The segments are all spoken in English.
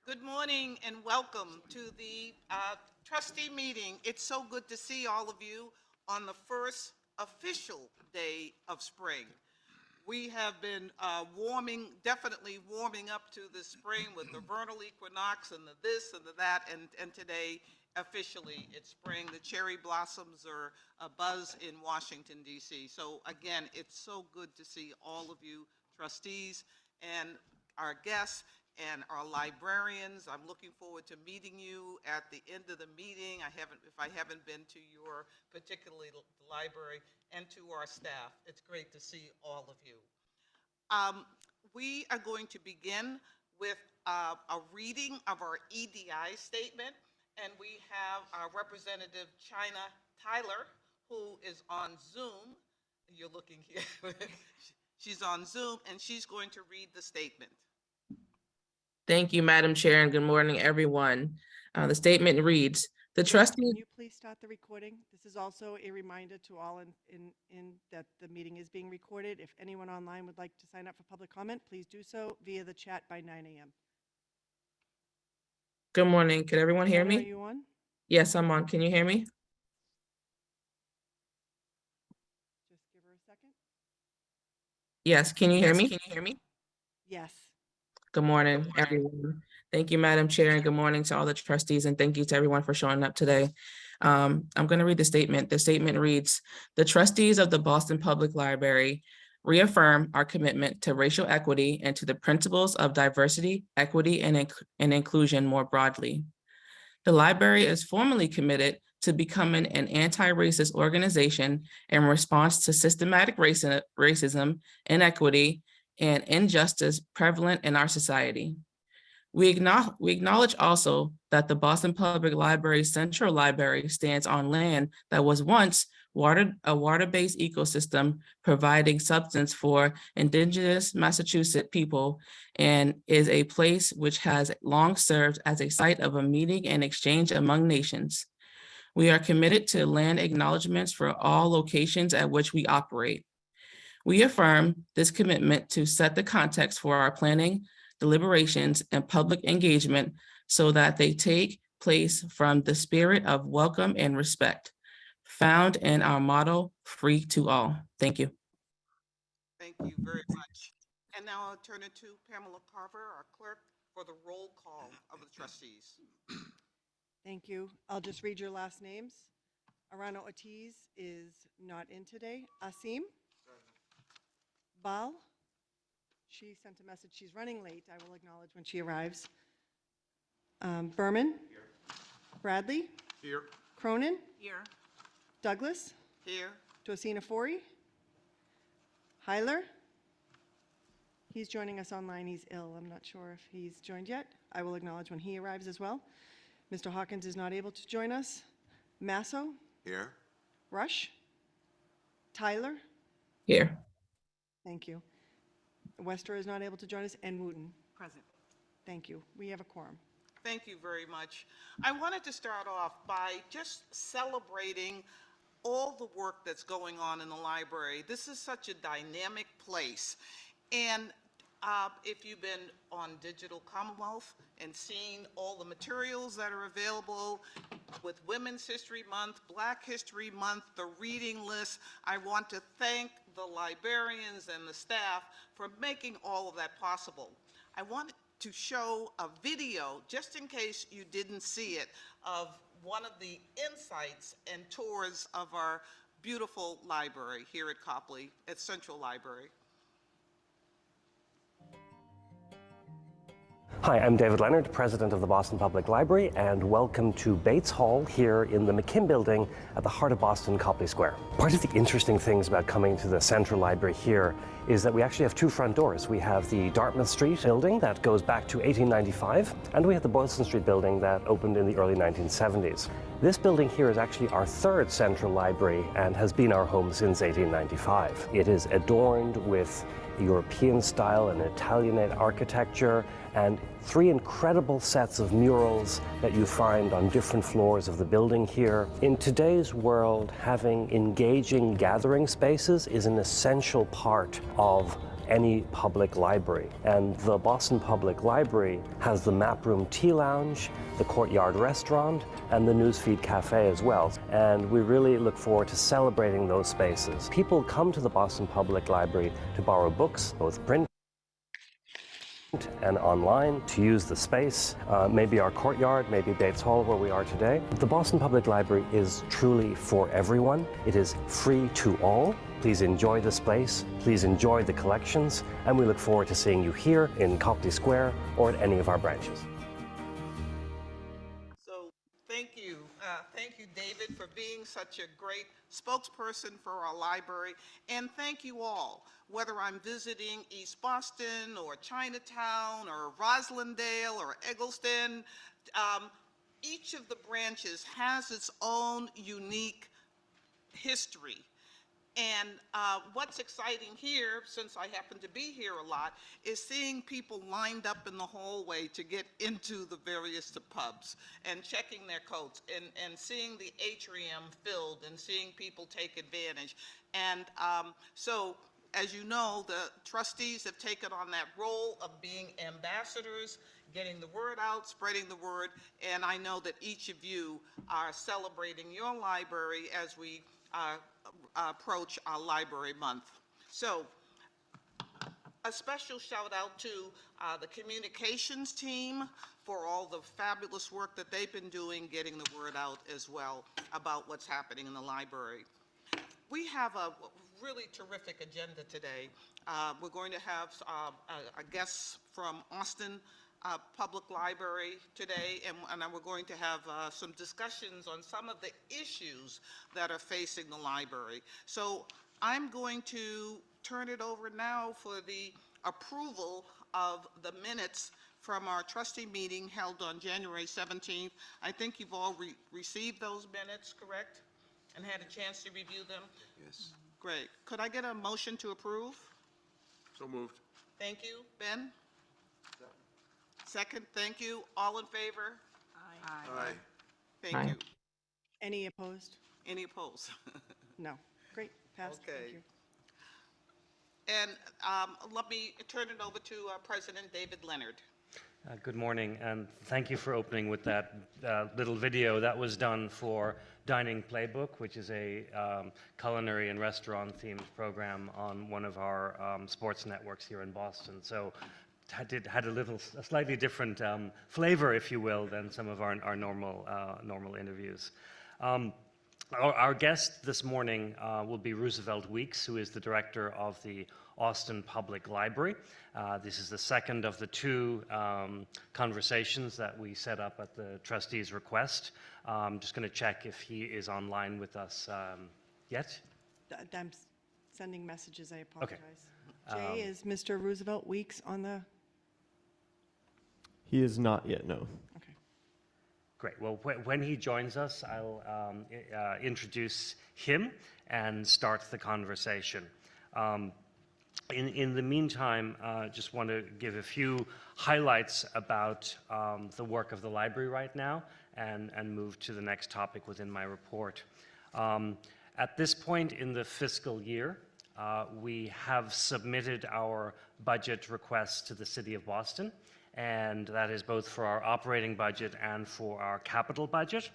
Good morning and welcome to the trustee meeting. It's so good to see all of you on the first official day of spring. We have been definitely warming up to the spring with the vernal equinox and the this and the that, and today officially it's spring. The cherry blossoms are abuzz in Washington, D.C. So again, it's so good to see all of you trustees and our guests and our librarians. I'm looking forward to meeting you at the end of the meeting. If I haven't been to your particularly library, and to our staff. It's great to see all of you. We are going to begin with a reading of our EDI statement, and we have our representative, China Tyler, who is on Zoom. You're looking here. She's on Zoom, and she's going to read the statement. Thank you, Madam Chair, and good morning, everyone. The statement reads, the trustee... Can you please start the recording? This is also a reminder to all in that the meeting is being recorded. If anyone online would like to sign up for public comment, please do so via the chat by 9 a.m. Good morning. Could everyone hear me? Are you on? Yes, I'm on. Can you hear me? Just give her a second. Yes, can you hear me? Can you hear me? Yes. Good morning, everyone. Thank you, Madam Chair, and good morning to all the trustees, and thank you to everyone for showing up today. I'm going to read the statement. The statement reads, the trustees of the Boston Public Library reaffirm our commitment to racial equity and to the principles of diversity, equity, and inclusion more broadly. The library is formally committed to becoming an anti-racist organization in response to systematic racism, inequity, and injustice prevalent in our society. We acknowledge also that the Boston Public Library's Central Library stands on land that was once a water-based ecosystem providing substance for indigenous Massachusetts people and is a place which has long served as a site of a meeting and exchange among nations. We are committed to land acknowledgements for all locations at which we operate. We affirm this commitment to set the context for our planning, deliberations, and public engagement so that they take place from the spirit of welcome and respect, found in our motto, free to all. Thank you. Thank you very much. And now I'll turn it to Pamela Carver, our clerk, for the roll call of the trustees. Thank you. I'll just read your last names. Arana Ortiz is not in today. Asim? Bal? She sent a message. She's running late. I will acknowledge when she arrives. Berman? Here. Bradley? Here. Cronin? Here. Douglas? Here. Dosina Fori? Heiler? He's joining us online. He's ill. I'm not sure if he's joined yet. I will acknowledge when he arrives as well. Mr. Hawkins is not able to join us. Masso? Here. Rush? Tyler? Here. Thank you. Wester is not able to join us, and Wooten. Present. Thank you. We have a quorum. Thank you very much. I wanted to start off by just celebrating all the work that's going on in the library. This is such a dynamic place. And if you've been on Digital Commonwealth and seen all the materials that are available with Women's History Month, Black History Month, the reading list, I want to thank the librarians and the staff for making all of that possible. I wanted to show a video, just in case you didn't see it, of one of the insights and tours of our beautiful library here at Copley, at Central Library. Hi, I'm David Leonard, President of the Boston Public Library, and welcome to Bates Hall here in the McKim Building at the heart of Boston, Copley Square. Part of the interesting things about coming to the Central Library here is that we actually have two front doors. We have the Dartmouth Street building that goes back to 1895, and we have the Boylston Street building that opened in the early 1970s. This building here is actually our third Central Library and has been our home since 1895. It is adorned with European style and Italian architecture, and three incredible sets of murals that you find on different floors of the building here. In today's world, having engaging gathering spaces is an essential part of any public library. And the Boston Public Library has the Map Room Tea Lounge, the Courtyard Restaurant, and the Newsfeed Cafe as well. And we really look forward to celebrating those spaces. People come to the Boston Public Library to borrow books, both print and online, to use the space, maybe our courtyard, maybe Bates Hall where we are today. The Boston Public Library is truly for everyone. It is free to all. Please enjoy the space, please enjoy the collections, and we look forward to seeing you here in Copley Square or at any of our branches. So thank you. Thank you, David, for being such a great spokesperson for our library. And thank you all, whether I'm visiting East Boston or Chinatown or Roslindale or Eggleston, each of the branches has its own unique history. And what's exciting here, since I happen to be here a lot, is seeing people lined up in the hallway to get into the various pubs and checking their coats and seeing the atrium filled and seeing people take advantage. And so, as you know, the trustees have taken on that role of being ambassadors, getting the word out, spreading the word, and I know that each of you are celebrating your library as we approach our library month. So a special shout out to the communications team for all the fabulous work that they've been doing, getting the word out as well about what's happening in the library. We have a really terrific agenda today. We're going to have a guest from Austin Public Library today, and we're going to have some discussions on some of the issues that are facing the library. So I'm going to turn it over now for the approval of the minutes from our trustee meeting held on January 17th. I think you've all received those minutes, correct? And had a chance to review them? Yes. Great. Could I get a motion to approve? So moved. Thank you. Ben? Second, thank you. All in favor? Aye. Thank Aye. you. Any opposed? Any opposed? No. Great, passed. Okay. Thank you. And let me turn it over to President David Leonard. Good morning, and thank you for opening with that little video that was done for Dining Playbook, which is a culinary and restaurant themed program on one of our sports networks here in Boston. So had a slightly different flavor, if you will, than some of our normal interviews. Our guest this morning will be Roosevelt Weeks, who is the director of the Austin Public Library. This is the second of the two conversations that we set up at the trustees' request. I'm just going to check if he is online with us yet. I'm sending messages, I apologize. Jay, is Mr. Roosevelt Weeks on the? He is not yet, no. Okay. Great. Well, when he joins us, I'll introduce him and start the conversation. In the meantime, just want to give a few highlights about the work of the library right now and move to the next topic within my report. At this point in the fiscal year, we have submitted our budget requests to the City of Boston, and that is both for our operating budget and for our capital budget.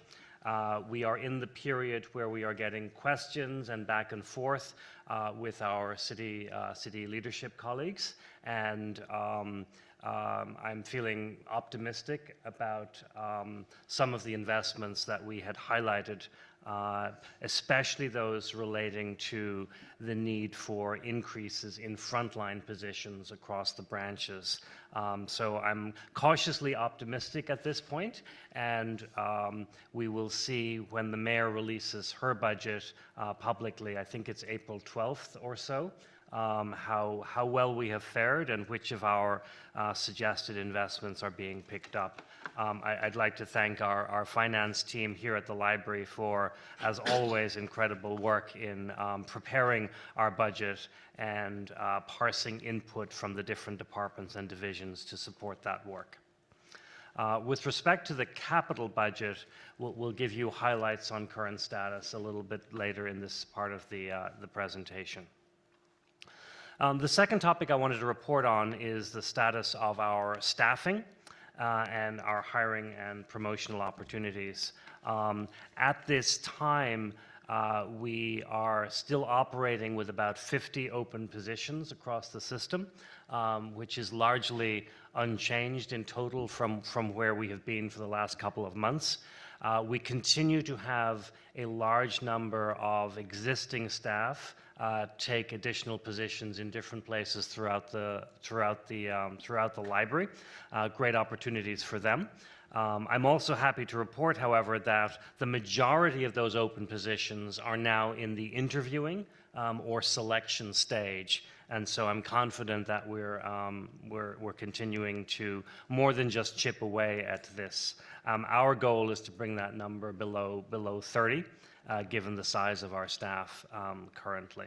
We are in the period where we are getting questions and back and forth with our city leadership colleagues, and I'm feeling optimistic about some of the investments that we had highlighted, especially those relating to the need for increases in frontline positions across the branches. So I'm cautiously optimistic at this point, and we will see when the mayor releases her budget publicly. I think it's April 12th or so. How well we have fared and which of our suggested investments are being picked up. I'd like to thank our finance team here at the library for, as always, incredible work in preparing our budget and parsing input from the different departments and divisions to support that work. With respect to the capital budget, we'll give you highlights on current status a little bit later in this part of the presentation. The second topic I wanted to report on is the status of our staffing and our hiring and promotional opportunities. At this time, we are still operating with about 50 open positions across the system, which is largely unchanged in total from where we have been for the last couple of months. We continue to have a large number of existing staff take additional positions in different places throughout the library. Great opportunities for them. I'm also happy to report, however, that the majority of those open positions are now in the interviewing or selection stage. And so I'm confident that we're continuing to more than just chip away at this. Our goal is to bring that number below 30, given the size of our staff currently.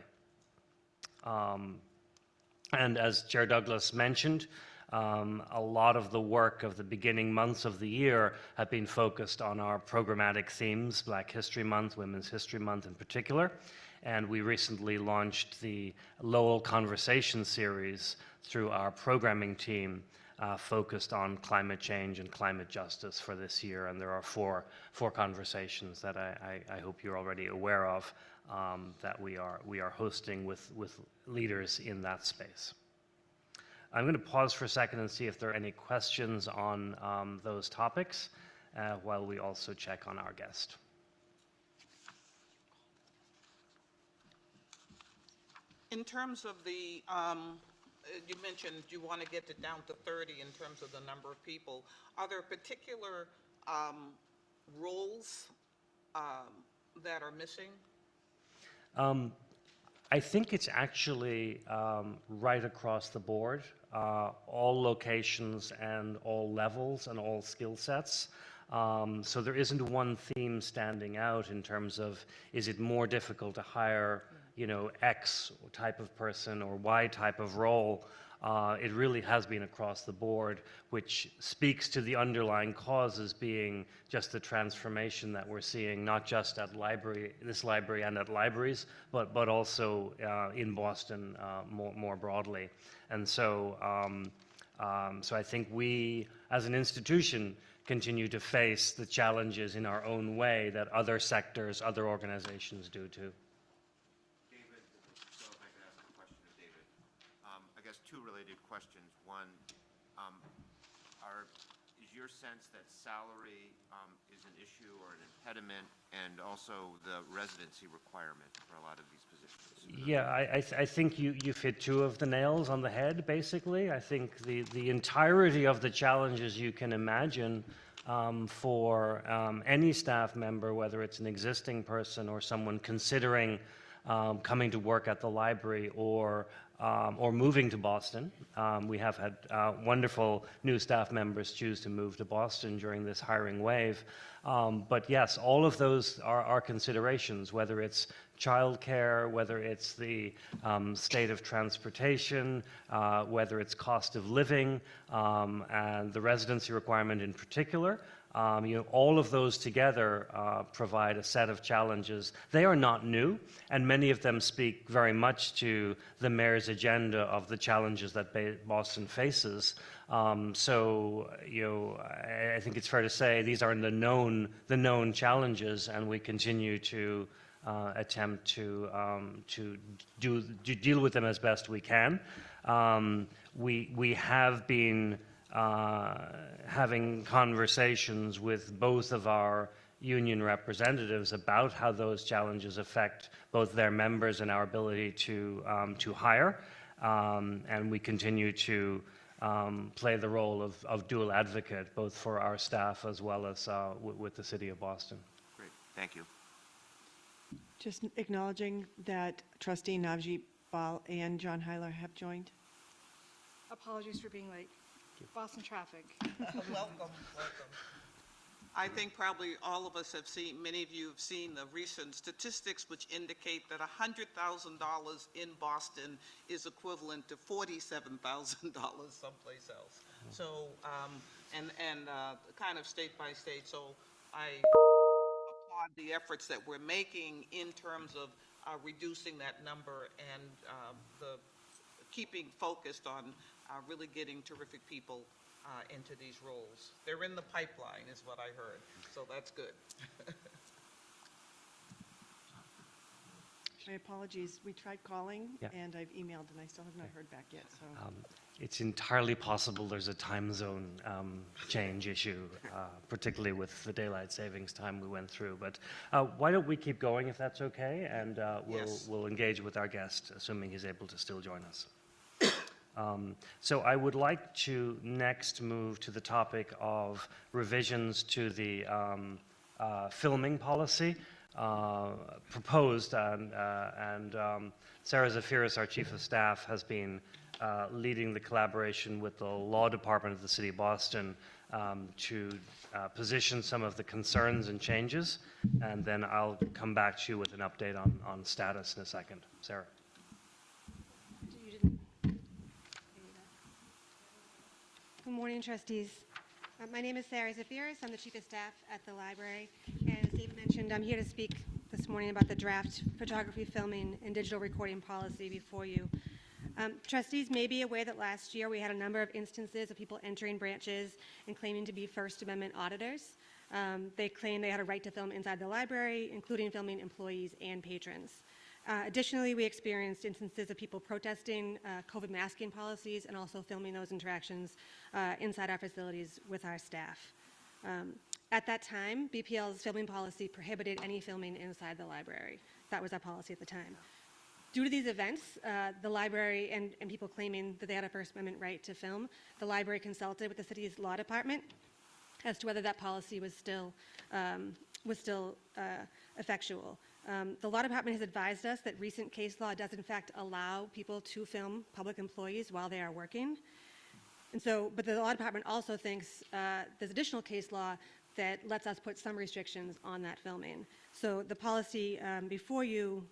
And as Chair Douglas mentioned, a lot of the work of the beginning months of the year have been focused on our programmatic themes, Black History Month, Women's History Month in particular. And we recently launched the Lowell Conversation series through our programming team, focused on climate change and climate justice for this year. And there are four conversations that I hope you're already aware of that we are hosting with leaders in that space. I'm going to pause for a second and see if there are any questions on those topics while we also check on our guest. In terms of the, you mentioned you want to get it down to 30 in terms of the number of people. Are there particular roles that are missing? I think it's actually right across the board, all locations and all levels and all skill sets. So there isn't one theme standing out in terms of, is it more difficult to hire, X type of person or Y type of role? It really has been across the board, which speaks to the underlying causes being just the transformation that we're seeing, not just at this library and at libraries, but also in Boston more broadly. And so, so I think we, as an institution, continue to face the challenges in our own way that other sectors, other organizations do too. David, so if I could ask a question of David. I guess two related questions. One, is your sense that salary is an issue or an impediment, and also the residency requirement for a lot of these positions? Yeah, I think you've hit two of the nails on the head, basically. I think the entirety of the challenges you can imagine for any staff member, whether it's an existing person or someone considering coming to work at the library or moving to Boston. We have had wonderful new staff members choose to move to Boston during this hiring wave. But yes, all of those are considerations, whether it's childcare, whether it's the state of transportation, whether it's cost of living, and the residency requirement in particular. All of those together provide a set of challenges. They are not new, and many of them speak very much to the mayor's agenda of the challenges that Boston faces. So, I think it's fair to say these are the known challenges, and we continue to attempt to deal with them as best we can. We have been having conversations with both of our union representatives about how those challenges affect both their members and our ability to hire, and we continue to play the role of dual advocate both for our staff as well as with the City of Boston. Great, thank you. Just acknowledging that Trustee Navjeet Bal and John Heiler have joined. Apologies for being late. Boston traffic. Welcome. I think probably all of us have seen, many of you have seen the recent statistics which indicate that $100,000 in Boston is equivalent to $47,000 someplace else. So, kind of state by state. So I applaud the efforts that we're making in terms of reducing that number and the keeping focused on really getting terrific people into these roles. They're in the pipeline, is what I heard, so that's good. My apologies. We tried calling, Yeah. and I've emailed, and I still have not heard back yet, so. It's entirely possible there's a time zone change issue, particularly with the daylight savings time we went through. But why don't we keep going if that's okay, and Yes. we'll engage with our guest, assuming he's able to still join us. So I would like to next move to the topic of revisions to the filming policy proposed, and Sarah Zafiris, our Chief of Staff, has been leading the collaboration with the Law Department of the City of Boston to position some of the concerns and changes, and then I'll come back to you with an update on status in a second. Sarah. Good morning, trustees. My name is Sarah Zafiris. I'm the Chief of Staff at the library. And as David mentioned, I'm here to speak this morning about the draft photography, filming, and digital recording policy before you. Trustees may be aware that last year we had a number of instances of people entering branches and claiming to be First Amendment auditors. They claimed they had a right to film inside the library, including filming employees and patrons. Additionally, we experienced instances of people protesting COVID masking policies and also filming those interactions inside our facilities with our staff. At that time, BPL's filming policy prohibited any filming inside the library. That was our policy at the time. Due to these events, the library and people claiming that they had a First Amendment right to film, the library consulted with the city's law department as to whether that policy was still effectual. The law department has advised us that recent case law does in fact allow people to film public employees while they are working. And so, but the law department also thinks there's additional case law that lets us put some restrictions on that filming. So the policy before you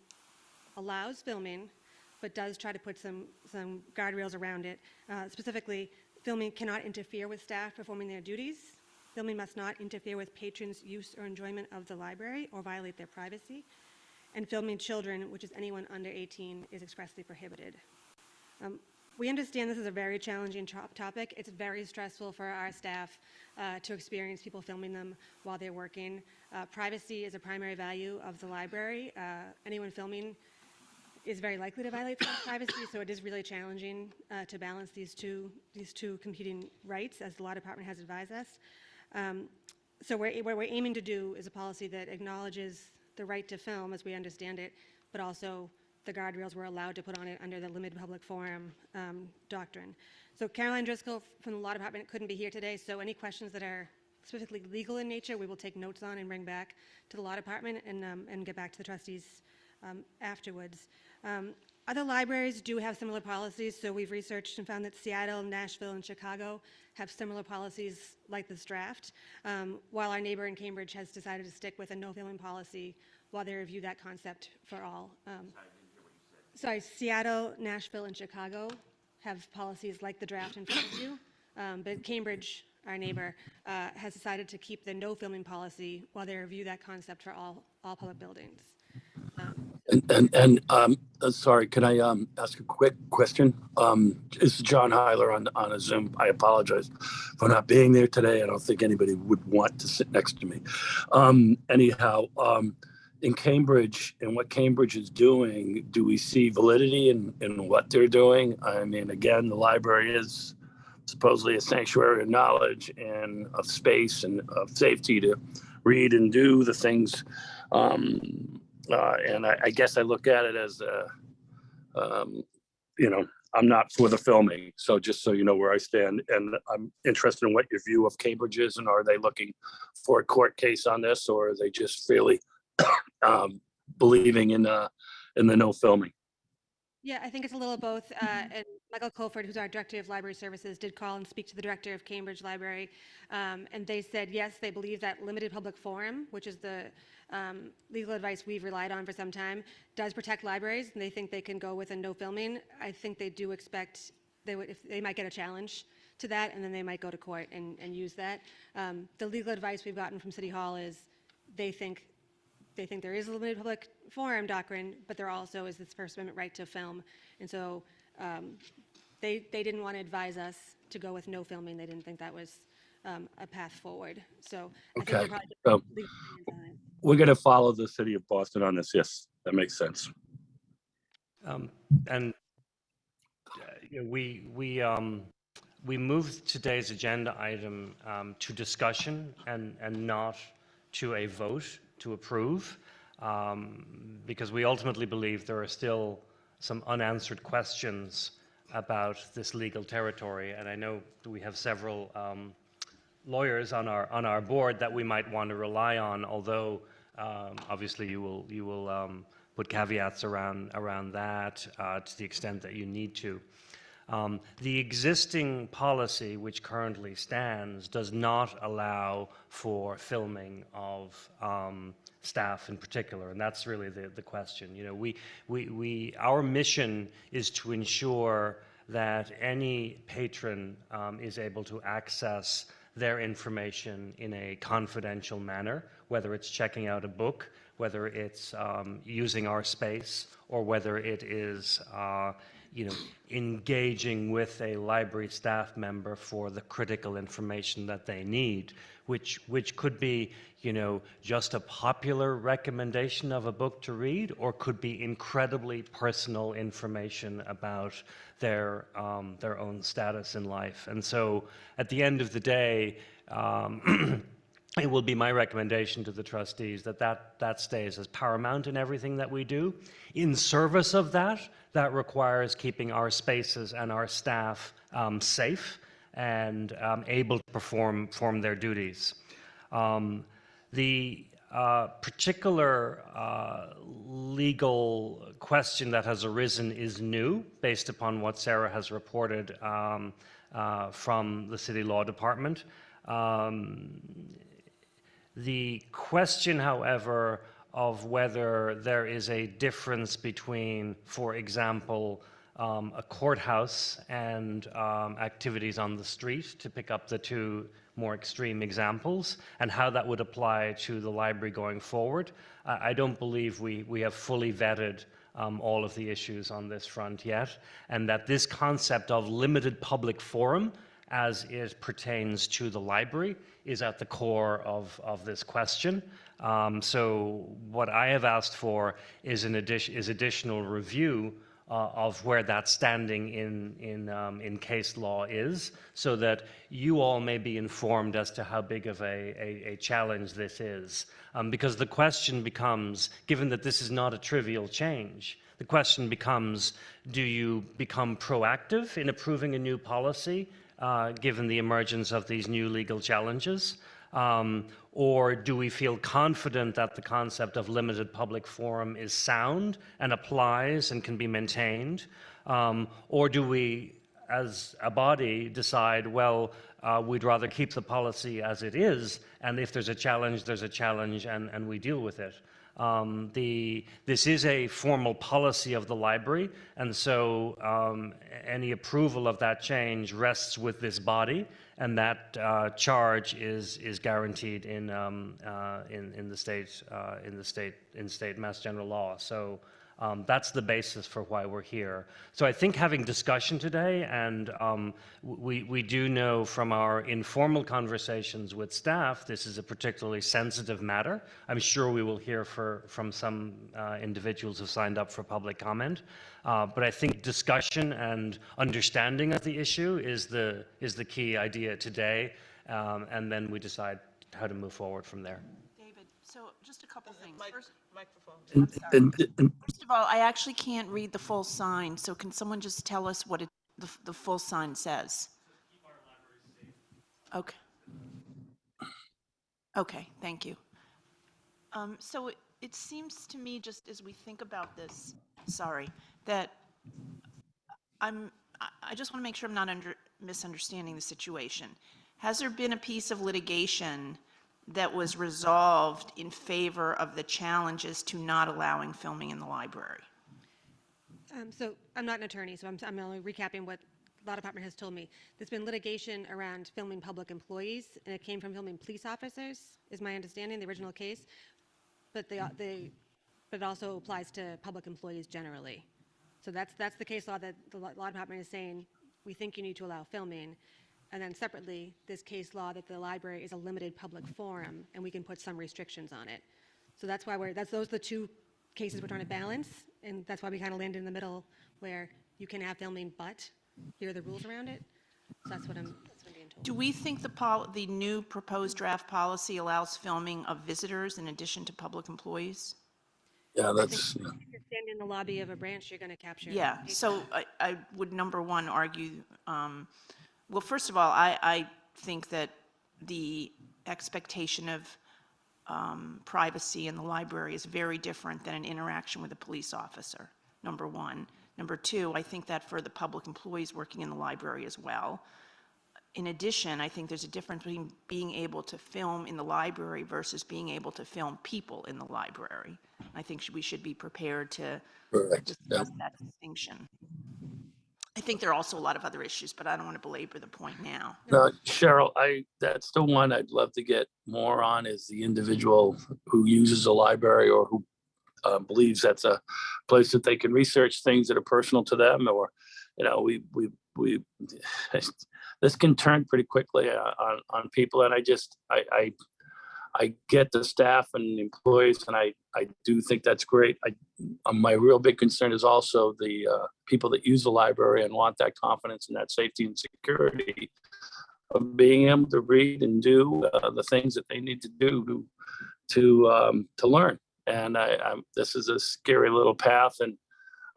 allows filming, but does try to put some guardrails around it. Specifically, filming cannot interfere with staff performing their duties. Filming must not interfere with patrons' use or enjoyment of the library or violate their privacy. And filming children, which is anyone under 18, is expressly prohibited. We understand this is a very challenging topic. It's very stressful for our staff to experience people filming them while they're working. Privacy is a primary value of the library. Anyone filming is very likely to violate staff privacy, so it is really challenging to balance these two competing rights, as the law department has advised us. So what we're aiming to do is a policy that acknowledges the right to film as we understand it, but also the guardrails we're allowed to put on it under the limited public forum doctrine. So Caroline Driscoll from the law department couldn't be here today, so any questions that are specifically legal in nature, we will take notes on and bring back to the law department and get back to the trustees afterwards. Other libraries do have similar policies, so we've researched and found that Seattle, Nashville, and Chicago have similar policies like this draft, while our neighbor in Cambridge has decided to stick with a no filming policy while they review that concept for all. Sorry, Seattle, Nashville, and Chicago have policies like the draft in front of you, but Cambridge, our neighbor, has decided to keep the no filming policy while they review that concept for all public buildings. Sorry, can I ask a quick question? This is John Heiler on a Zoom. I apologize for not being there today. I don't think anybody would want to sit next to me. Anyhow, in Cambridge and what Cambridge is doing, do we see validity in what they're doing? I mean, again, the library is supposedly a sanctuary of knowledge and of space and of safety to read and do the things. And I guess I look at it as, I'm not for the filming. So just so you know where I stand, and I'm interested in what your view of Cambridge is, and are they looking for a court case on this, or are they just really believing in the no filming? Yeah, I think it's a little of both. And Michael Colford, who's our Director of Library Services, did call and speak to the Director of Cambridge Library. And they said, yes, they believe that limited public forum, which is the legal advice we've relied on for some time, does protect libraries, and they think they can go with a no filming. I think they do expect they might get a challenge to that, and then they might go to court and use that. The legal advice we've gotten from City Hall is they think there is a limited public forum doctrine, but there also is this First Amendment right to film. And so they didn't want to advise us to go with no filming. They didn't think that was a path forward. So I think Okay. they're probably So different legal opinions on it. we're going to follow the city of Boston on this. Yes, that makes sense. And you know, we moved today's agenda item to discussion and not to a vote to approve, because we ultimately believe there are still some unanswered questions about this legal territory. And I know that we have several lawyers on our board that we might want to rely on, although obviously you will put caveats around that to the extent that you need to. The existing policy, which currently stands, does not allow for filming of staff in particular, and that's really the question. You know, our mission is to ensure that any patron is able to access their information in a confidential manner, whether it's checking out a book, whether it's using our space, or whether it is you know, engaging with a library staff member for the critical information that they need, which could be, you know, just a popular recommendation of a book to read, or could be incredibly personal information about their own status in life. And so, at the end of the day, it will be my recommendation to the trustees that stays as paramount in everything that we do. In service of that requires keeping our spaces and our staff safe and able to perform their duties. The particular legal question that has arisen is new, based upon what Sarah has reported from the City Law Department. The question, however, of whether there is a difference between, for example, a courthouse and activities on the street, to pick up the two more extreme examples, and how that would apply to the library going forward. I don't believe we have fully vetted all of the issues on this front yet, and that this concept of limited public forum as it pertains to the library is at the core of this question. So what I have asked for is additional review of where that standing in case law is, so that you all may be informed as to how big of a challenge this is. Because the question becomes, given that this is not a trivial change, the question becomes, do you become proactive in approving a new policy given the emergence of these new legal challenges? Or do we feel confident that the concept of limited public forum is sound and applies and can be maintained? Or do we, as a body, decide, well, we'd rather keep the policy as it is, and if there's a challenge, and we deal with it? This is a formal policy of the library, and so any approval of that change rests with this body, and that charge is guaranteed in state Mass General Law. So that's the basis for why we're here. So I think having discussion today, and we do know from our informal conversations with staff, this is a particularly sensitive matter. I'm sure we will hear from some individuals who signed up for public comment. But I think discussion and understanding of the issue is the key idea today, and then we decide how to move forward from there. David, so just a couple things. First, And first of all, I actually can't read the full sign, so can someone just tell us what the full sign says? Okay. Okay, thank you. So it seems to me, just as we think about this, sorry, that I just want to make sure I'm not misunderstanding the situation. Has there been a piece of litigation that was resolved in favor of the challenges to not allowing filming in the library? So I'm not an attorney, so I'm only recapping what the law department has told me. There's been litigation around filming public employees, and it came from filming police officers, is my understanding, the original case. But but it also applies to public employees generally. So that's the case law that the law department is saying, we think you need to allow filming. And then separately, this case law that the library is a limited public forum and we can put some restrictions on it. So that's why those are the two cases we're trying to balance. And that's why we kind of landed in the middle where you can have filming, but here are the rules around it. So that's what I'm being told. Do we think the new proposed draft policy allows filming of visitors in addition to public employees? Yeah, I think that's, if you're standing in the lobby of a branch, you're going to capture. Yeah, people. so I would, number one, argue, well, first of all, I think that the expectation of privacy in the library is very different than an interaction with a police officer, number one. Number two, I think that for the public employees working in the library as well. In addition, I think there's a difference between being able to film in the library versus being able to film people in the library. I think we should be prepared to correct. Yeah. discuss that distinction. I think there are also a lot of other issues, but I don't want to belabor the point now. No, Cheryl, that's the one I'd love to get more on, is the individual who uses a library or who believes that's a place that they can research things that are personal to them, or, we this can turn pretty quickly on people. And I get the staff and employees, and I do think that's great. My real big concern is also the people that use the library and want that confidence and that safety and security of being able to read and do the things that they need to do to learn. And this is a scary little path, and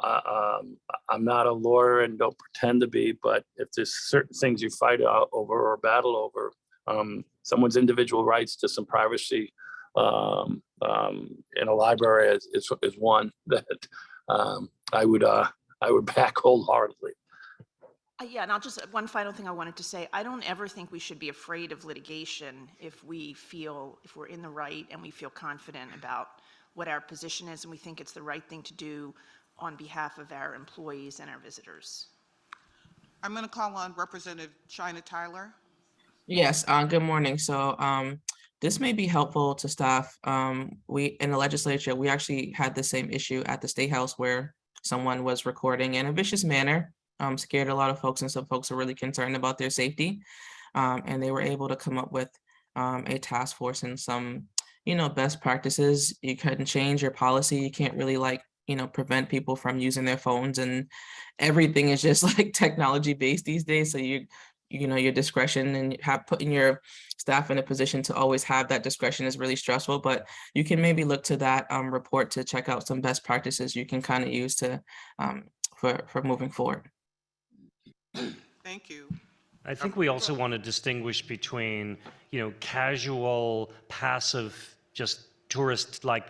I'm not a lawyer and don't pretend to be, but if there's certain things you fight over or battle over, someone's individual rights to some privacy in a library is one that I would back wholeheartedly. Yeah, and one final thing I wanted to say. I don't ever think we should be afraid of litigation if we're in the right and we feel confident about what our position is and we think it's the right thing to do on behalf of our employees and our visitors. I'm going to call on Representative China Tyler. Yes, good morning. So this may be helpful to staff. We, in the legislature, we actually had the same issue at the State House where someone was recording in a vicious manner, scared a lot of folks, and some folks are really concerned about their safety. And they were able to come up with a task force and some, best practices. You couldn't change your policy. You can't really prevent people from using their phones, and everything is just like technology based these days. So your discretion and putting your staff in a position to always have that discretion is really stressful, but you can maybe look to that report to check out some best practices you can kind of use to for moving forward. Thank you. I think we also want to distinguish between, casual, passive, just tourist-like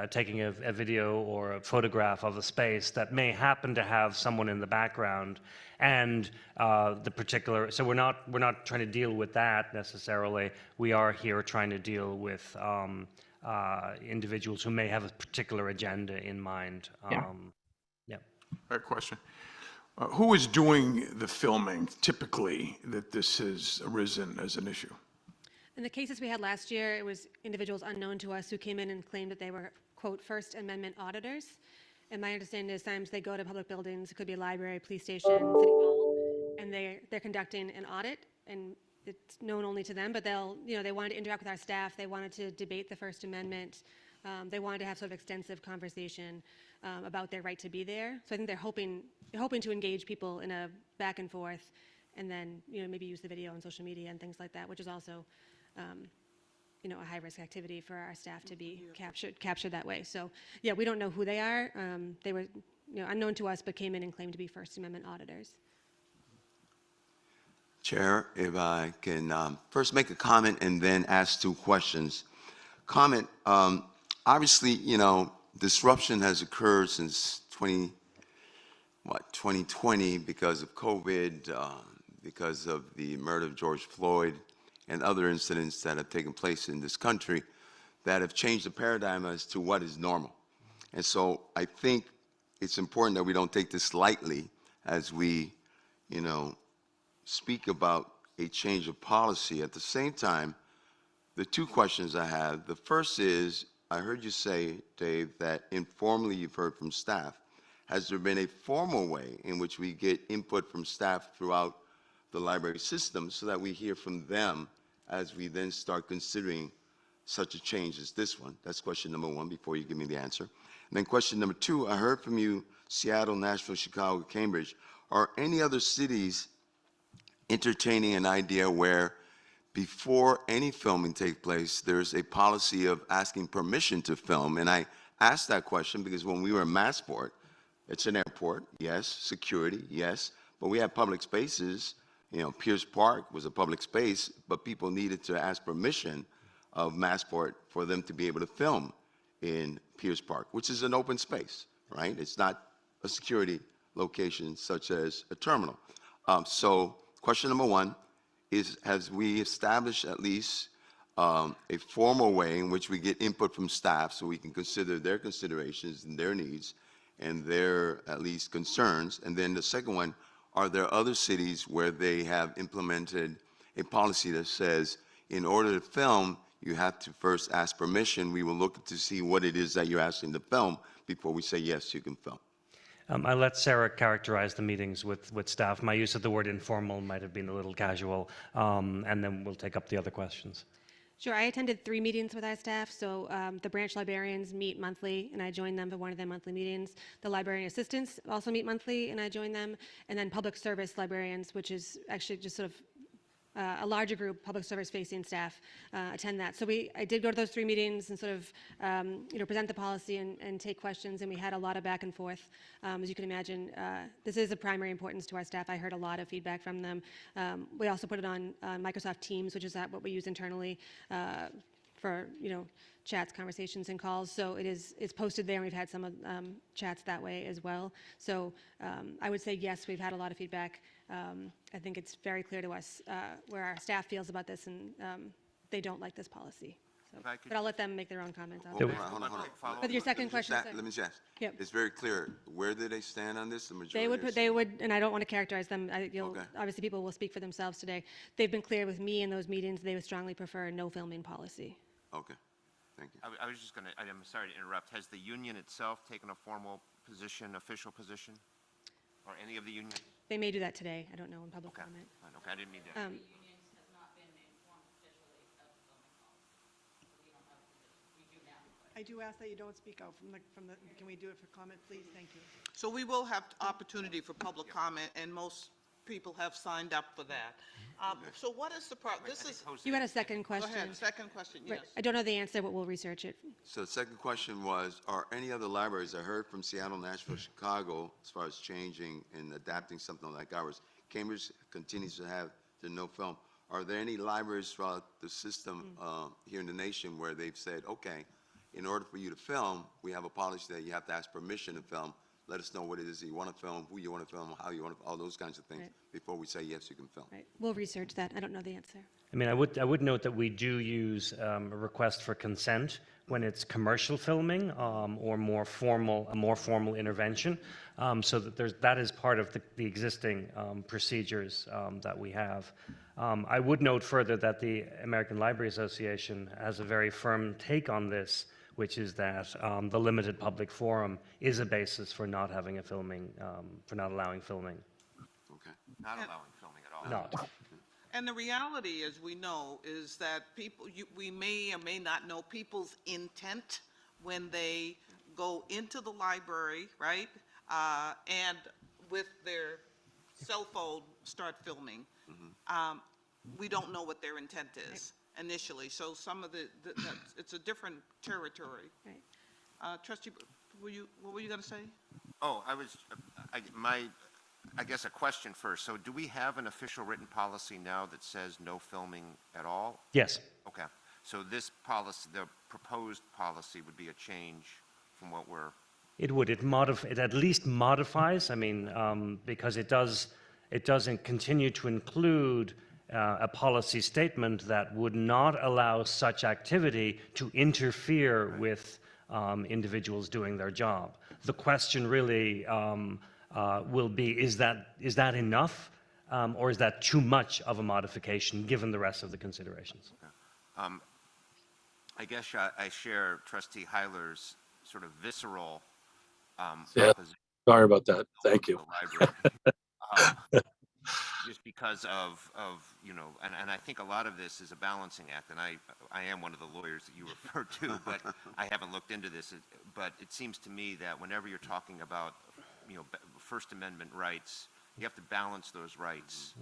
taking a video or a photograph of a space that may happen to have someone in the background, and the particular. So we're not trying to deal with that necessarily. We are here trying to deal with individuals who may have a particular agenda in mind. Yeah. Yeah. I have a question. Who is doing the filming typically that this has arisen as an issue? In the cases we had last year, it was individuals unknown to us who came in and claimed that they were, quote, First Amendment auditors. And my understanding is sometimes they go to public buildings, it could be a library, police station, city hall, and they're conducting an audit, and it's known only to them, but they wanted to interact with our staff, they wanted to debate the First Amendment, they wanted to have sort of extensive conversation about their right to be there. So I think they're hoping to engage people in a back and forth, and then maybe use the video on social media and things like that, which is also a high-risk activity for our staff to be captured that way. So yeah, we don't know who they are. They were unknown to us, but came in and claimed to be First Amendment auditors. Chair, if I can first make a comment and then ask two questions. Comment, obviously, disruption has occurred since 2020 because of COVID, because of the murder of George Floyd and other incidents that have taken place in this country that have changed the paradigm as to what is normal. And so I think it's important that we don't take this lightly as we, speak about a change of policy. At the same time, the two questions I have, the first is, I heard you say, Dave, that informally you've heard from staff. Has there been a formal way in which we get input from staff throughout the library system so that we hear from them as we then start considering such a change as this one? That's question number one before you give me the answer. And then question number two, I heard from you, Seattle, Nashville, Chicago, Cambridge. Are any other cities entertaining an idea where before any filming takes place, there's a policy of asking permission to film? And I asked that question because when we were in Massport, it's an airport, yes, security, yes, but we have public spaces. You know, Pierce Park was a public space, but people needed to ask permission of Massport for them to be able to film in Pierce Park, which is an open space, right? It's not a security location such as a terminal. So question number one is, has we established at least a formal way in which we get input from staff so we can consider their considerations and their needs and their, at least, concerns? And then the second one, are there other cities where they have implemented a policy that says, in order to film, you have to first ask permission. We will look to see what it is that you're asking to film before we say, yes, you can film. I let Sarah characterize the meetings with staff. My use of the word informal might have been a little casual, and then we'll take up the other questions. Sure, I attended 3 meetings with our staff. So the branch librarians meet monthly, and I join them for one of their monthly meetings. The librarian assistants also meet monthly, and I join them. And then public service librarians, which is actually just sort of a larger group, public service facing staff, attend that. So I did go to those 3 meetings and sort of present the policy and take questions, and we had a lot of back and forth. As you can imagine, this is of primary importance to our staff. I heard a lot of feedback from them. We also put it on Microsoft Teams, which is what we use internally for chats, conversations, and calls. So it's posted there, and we've had some chats that way as well. So I would say yes, we've had a lot of feedback. I think it's very clear to us where our staff feels about this, and they don't like this policy. So, If I could but I'll let them make their own comments on Hold it. on, hold on, hold on. Follow-up But your second question, sir. Let me just ask. Yep. It's very clear. Where do they stand on this? The majority. They would, and I don't want to characterize them. Okay. Obviously, people will speak for themselves today. They've been clear with me in those meetings. They would strongly prefer a no filming policy. Okay. Thank you. I was just going to, I'm sorry to interrupt. Has the union itself taken a formal position, official position? Or any of the unions? They may do that today. I don't know in public Okay, comment. fine, okay, I didn't mean to. I do ask that you don't speak out can we do it for comment, please? Thank you. So we will have opportunity for public comment, and most people have signed up for that. So what is the problem? This is, You had a second go question. ahead, second question, Right. yes. I don't know the answer, but we'll research it. So the second question was, are any other libraries, I heard from Seattle, Nashville, Chicago, as far as changing and adapting something like ours. Cambridge continues to have the no film. Are there any libraries throughout the system here in the nation where they've said, okay, in order for you to film, we have a policy that you have to ask permission to film. Let us know what it is that you want to film, who you want to film, how you want to, all those kinds of things, Right. before we say, yes, you can film. Right. We'll research that. I don't know the answer. I mean, I would note that we do use a request for consent when it's commercial filming or a more formal intervention. So that that is part of the existing procedures that we have. I would note further that the American Library Association has a very firm take on this, which is that the limited public forum is a basis for not having a filming, for not allowing filming. Okay. Not allowing filming at all. Not. And the reality, as we know, is that people, we may or may not know people's intent when they go into the library, right? And with their cell phone, start filming. We don't know what their intent is initially. So some of it's a different territory. Right. Trustee, what were you going to say? Oh, I guess a question first. So do we have an official written policy now that says no filming at all? Yes. Okay. So this policy, the proposed policy would be a change from what we're, It would. It at least modifies. I mean, because it doesn't continue to include a policy statement that would not allow such activity to interfere with individuals doing their job. The question really will be: is that enough, or is that too much of a modification given the rest of the considerations? I guess I share Trustee Heiler's sort of visceral Yeah, opposition sorry about that. Thank to you. the library. Um, just because of you know, and I think a lot of this is a balancing act, and I am one of the lawyers that you refer to, but I haven't looked into this. But it seems to me that whenever you're talking about, you know, First Amendment rights, you have to balance those rights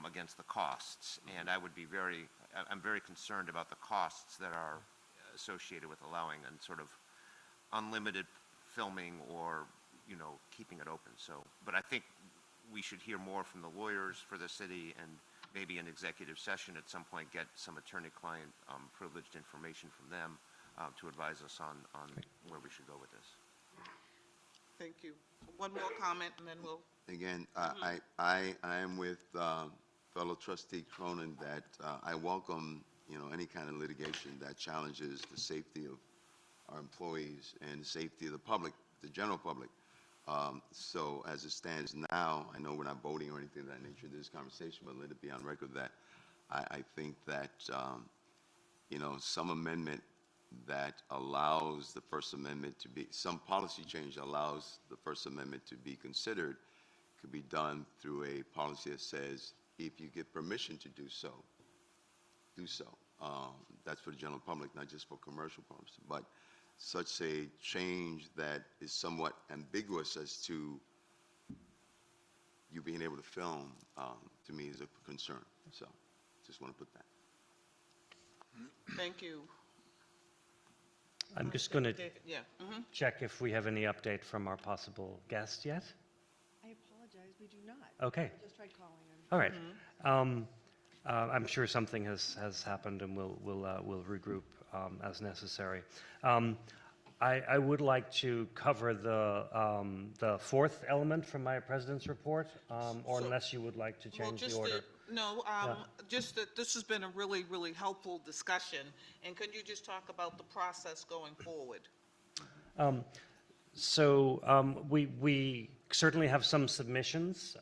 against the costs, and I'm very concerned about the costs that are associated with allowing and sort of unlimited filming or, you know, keeping it open. So, but I think we should hear more from the lawyers for the city, and maybe an executive session at some point, get some attorney-client privileged information from them to advise us on where we should go with this. Thank you. One more comment, and then we'll. Again, I am with fellow trustee Cronin that I welcome, you know, any kind of litigation that challenges the safety of our employees and the safety of the public, the general public. So as it stands now, I know we're not voting or anything of that nature in this conversation, but let it be on record that I think that, you know, some amendment that allows the First Amendment to be, some policy change that allows the First Amendment to be considered could be done through a policy that says, if you get permission to do so, do so. That's for the general public, not just for commercial purposes, but such a change that is somewhat ambiguous as to you being able to film, to me, is a concern. So just want to put that. Thank you. I'm just going to David, yeah. check if we have any update from our possible guest yet. I apologize, we do not. Okay. I just tried calling him. All right. I'm sure something has happened, and we'll regroup as necessary. I would like to cover the fourth element from my president's report, or So- unless you would like to Well, change the just order. just that this has been a really, really helpful discussion, and could you just talk about the process going forward? We certainly have some submissions,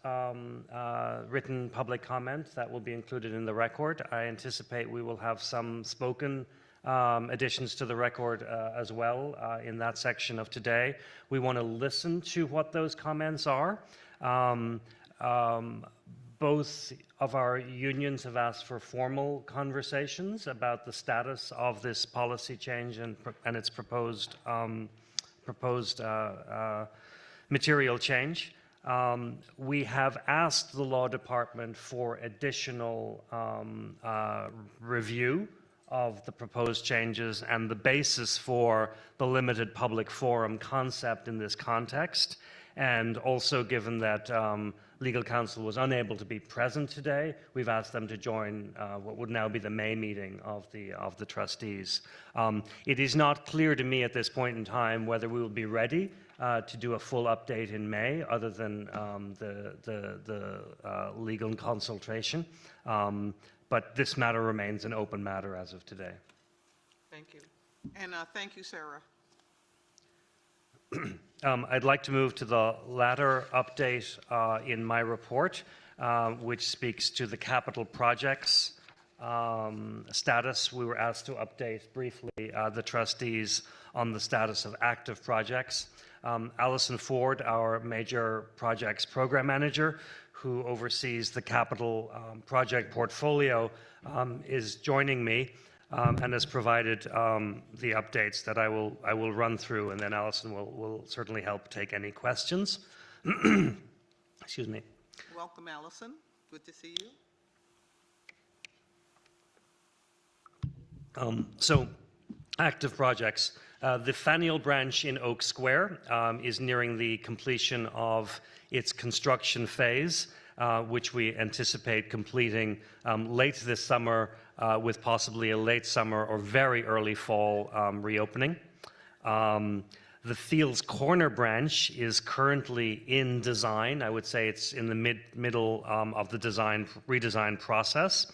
written public comment that will be included in the record. I anticipate we will have some spoken additions to the record as well in that section of today. We want to listen to what those comments are. Both of our unions have asked for formal conversations about the status of this policy change and its proposed material change. We have asked the law department for additional review of the proposed changes and the basis for the limited public forum concept in this context. And also, given that legal counsel was unable to be present today, we've asked them to join what would now be the May meeting of the trustees. It is not clear to me at this point in time whether we will be ready to do a full update in May, other than the legal consultation. But this matter remains an open matter as of today. Thank you. And thank you, Sarah. I'd like to move to the latter update in my report, which speaks to the capital projects status. We were asked to update briefly the trustees on the status of active projects. Alison Ford, our major projects program manager, who oversees the capital project portfolio, is joining me and has provided the updates that I will run through, and then Alison will certainly help take any questions. Excuse me. Welcome, Allison. Good to see you. So, active projects. The Faneuil branch in Oak Square is nearing the completion of its construction phase, which we anticipate completing late this summer, with possibly a late summer or very early fall reopening. The Fields Corner branch is currently in design. I would say it's in the middle of the redesign process.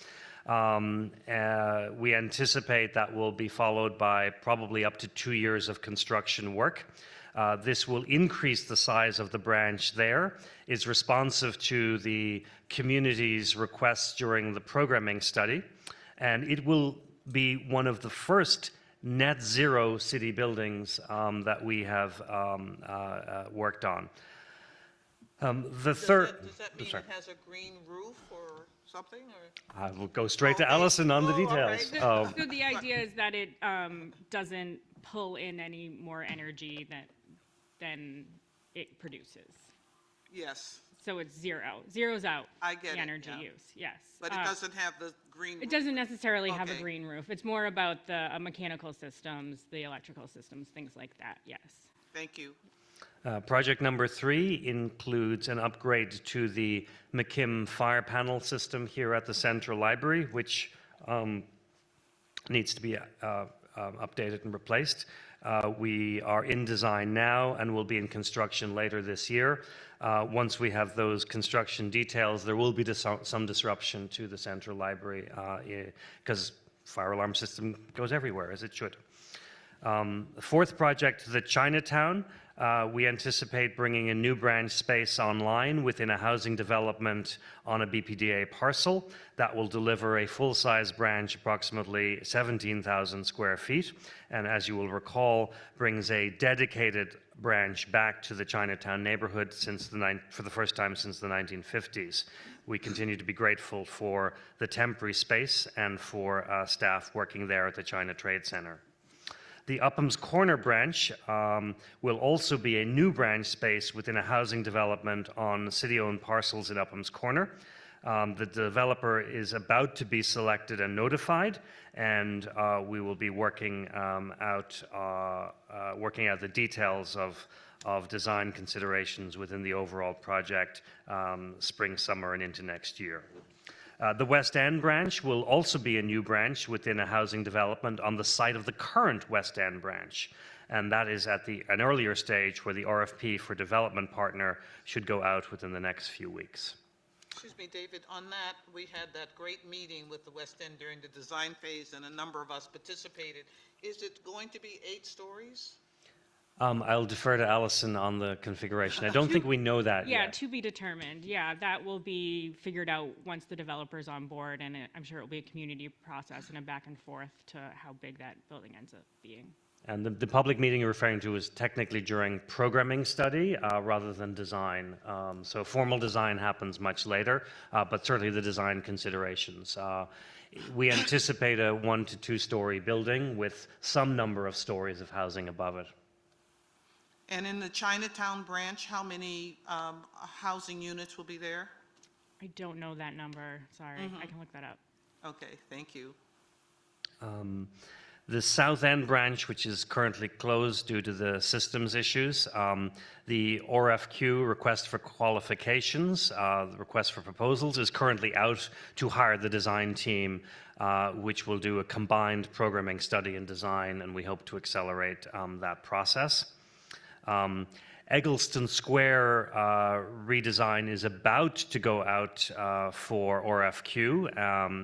We anticipate that will be followed by probably up to 2 years of construction work. This will increase the size of the branch there. It's responsive to the community's requests during the programming study, and it will be one of the first net zero city buildings that we have worked on. The third. Does that mean it has a green roof or something, or? I will go straight to Okay. Allison on the Oh, all details. right. So the idea is that it doesn't pull in any more energy than it produces. Yes, So it's zeroes out I get the it, energy yeah. use, yes. but it doesn't have the green roof? It doesn't necessarily have a Okay. green roof. It's more about the mechanical systems, the electrical systems, things like that, yes. Thank you. Project number 3 includes an upgrade to the McKim fire panel system here at the Central Library, which needs to be updated and replaced. We are in design now and will be in construction later this year. Once we have those construction details, there will be some disruption to the Central Library because fire alarm system goes everywhere, as it should. The fourth project, the Chinatown. We anticipate bringing a new branch space online within a housing development on a BPDA parcel that will deliver a full-size branch, approximately 17,000 square feet, and as you will recall, brings a dedicated branch back to the Chinatown neighborhood for the first time since the 1950s. We continue to be grateful for the temporary space and for staff working there at the China Trade Center. The Upham's Corner branch will also be a new branch space within a housing development on city-owned parcels in Upham's Corner. The developer is about to be selected and notified, and we will be working out the details of design considerations within the overall project spring, summer, and into next year. The West End branch will also be a new branch within a housing development on the site of the current West End branch. And that is at an earlier stage where the RFP for development partner should go out within the next few weeks. Excuse me, David, on that, we had that great meeting with the West End during the design phase, and a number of us participated. Is it going to be 8 stories? I'll defer to Allison on the configuration. I don't think we know that Yeah, yet. to be determined. Yeah, that will be figured out once the developer's on board, and I'm sure it will be a community process and a back and forth to how big that building ends up being. And the public meeting you're referring to is technically during programming study rather than design. So formal design happens much later, but certainly the design considerations. We anticipate a 1 to 2 story building with some number of stories of housing above it. And in the Chinatown branch, how many housing units will be there? I don't know that number, sorry. I can look that up. Okay, thank you. The South End branch, which is currently closed due to the systems issues, the RFQ, request for qualifications, the request for proposals, is currently out to hire the design team, which will do a combined programming study and design, and we hope to accelerate that process. Eggleston Square redesign is about to go out for RFQ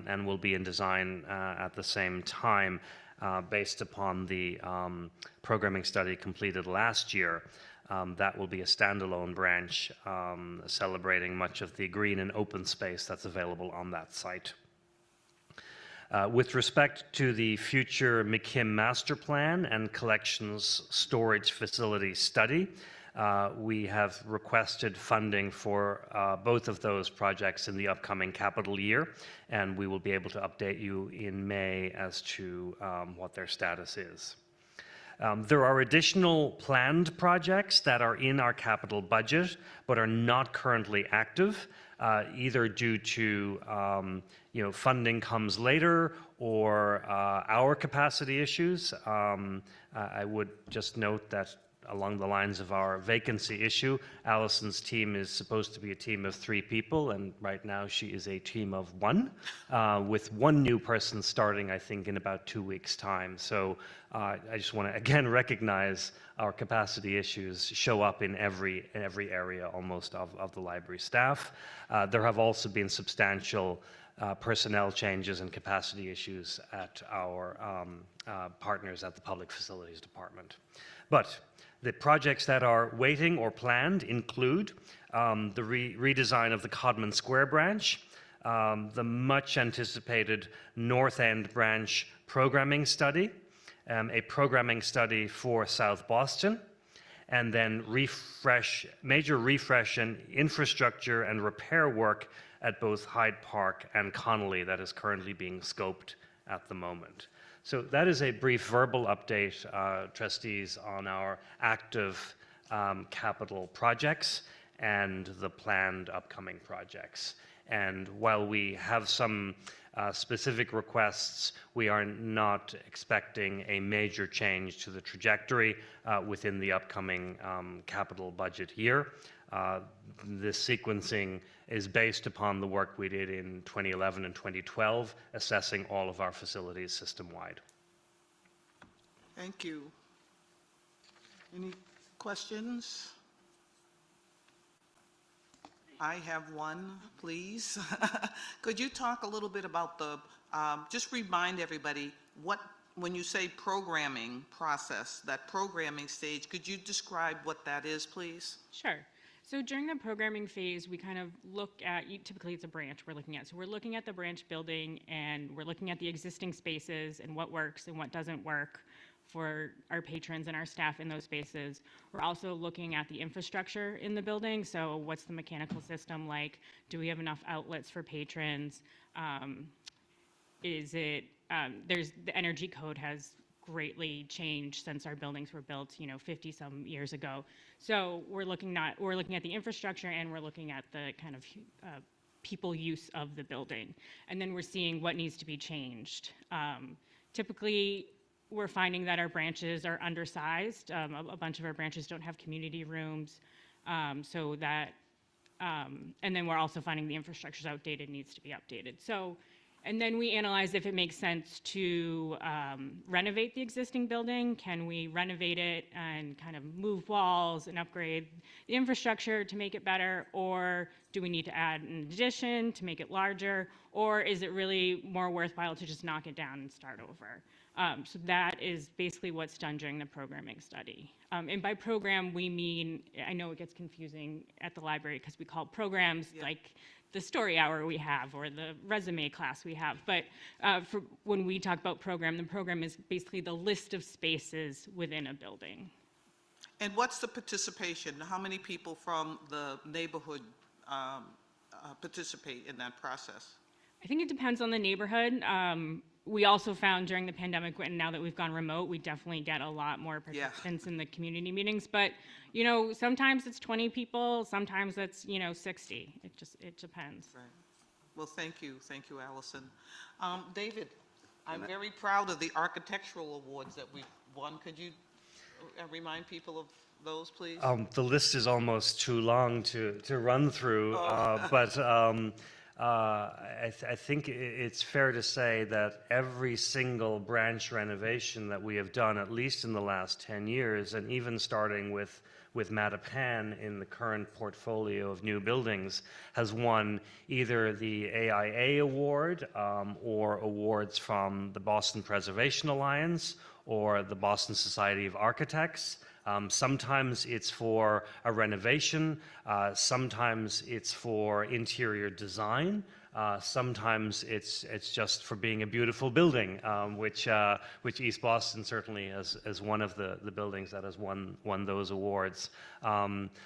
and will be in design at the same time based upon the programming study completed last year. That will be a standalone branch celebrating much of the green and open space that's available on that site. With respect to the future McKim master plan and collections storage facility study, we have requested funding for both of those projects in the upcoming capital year, and we will be able to update you in May as to what their status is. There are additional planned projects that are in our capital budget but are not currently active, either due to funding comes later or our capacity issues. I would just note that along the lines of our vacancy issue, Allison's team is supposed to be a team of 3 people, and right now she is a team of 1, with 1 new person starting, I think, in about 2 weeks' time. So I just want to again recognize our capacity issues show up in every area almost of the library staff. There have also been substantial personnel changes and capacity issues at our partners at the Public Facilities Department. But the projects that are waiting or planned include the redesign of the Codman Square branch, the much anticipated North End branch programming study, a programming study for South Boston, and then major refresh and infrastructure and repair work at both Hyde Park and Connolly that is currently being scoped at the moment. So that is a brief verbal update, trustees, on our active capital projects and the planned upcoming projects. And while we have some specific requests, we are not expecting a major change to the trajectory within the upcoming capital budget year. This sequencing is based upon the work we did in 2011 and 2012, assessing all of our facilities system-wide. Thank you. Any questions? I have one, please. Could you talk a little bit about the, just remind everybody when you say programming process, that programming stage, could you describe what that is, please? Sure. So during the programming phase, we kind of look at, typically it's a branch we're looking at. So we're looking at the branch building and we're looking at the existing spaces and what works and what doesn't work for our patrons and our staff in those spaces. We're also looking at the infrastructure in the building. So what's the mechanical system like? Do we have enough outlets for patrons? There's the energy code has greatly changed since our buildings were built, 50 some years ago. So we're looking at the infrastructure and we're looking at the kind of people use of the building. And then we're seeing what needs to be changed. Typically, we're finding that our branches are undersized. A bunch of our branches don't have community rooms. And then we're also finding the infrastructure is outdated, needs to be updated. And then we analyze if it makes sense to renovate the existing building. Can we renovate it and kind of move walls and upgrade the infrastructure to make it better? Or do we need to add an addition to make it larger? Or is it really more worthwhile to just knock it down and start over? So that is basically what's done during the programming study. And by program, we mean, I know it gets confusing at the library because we call programs like the story hour we have or the resume class we have. But when we talk about program, the program is basically the list of spaces within a building. And what's the participation? How many people from the neighborhood participate in that process? I think it depends on the neighborhood. We also found during the pandemic, and now that we've gone remote, we definitely get a lot more participants in the community meetings. But, sometimes it's 20 people, sometimes it's, 60. It depends. Right. Well, thank you, Allison. David, I'm very proud of the architectural awards that we've won. Could you remind people of those, please? The list is almost too long to run through, but I think it's fair to say that every single branch renovation that we have done, at least in the last 10 years, and even starting with Mattapan in the current portfolio of new buildings, has won either the AIA award or awards from the Boston Preservation Alliance or the Boston Society of Architects. Sometimes it's for a renovation, sometimes it's for interior design, sometimes it's just for being a beautiful building, which East Boston certainly is one of the buildings that has won those awards.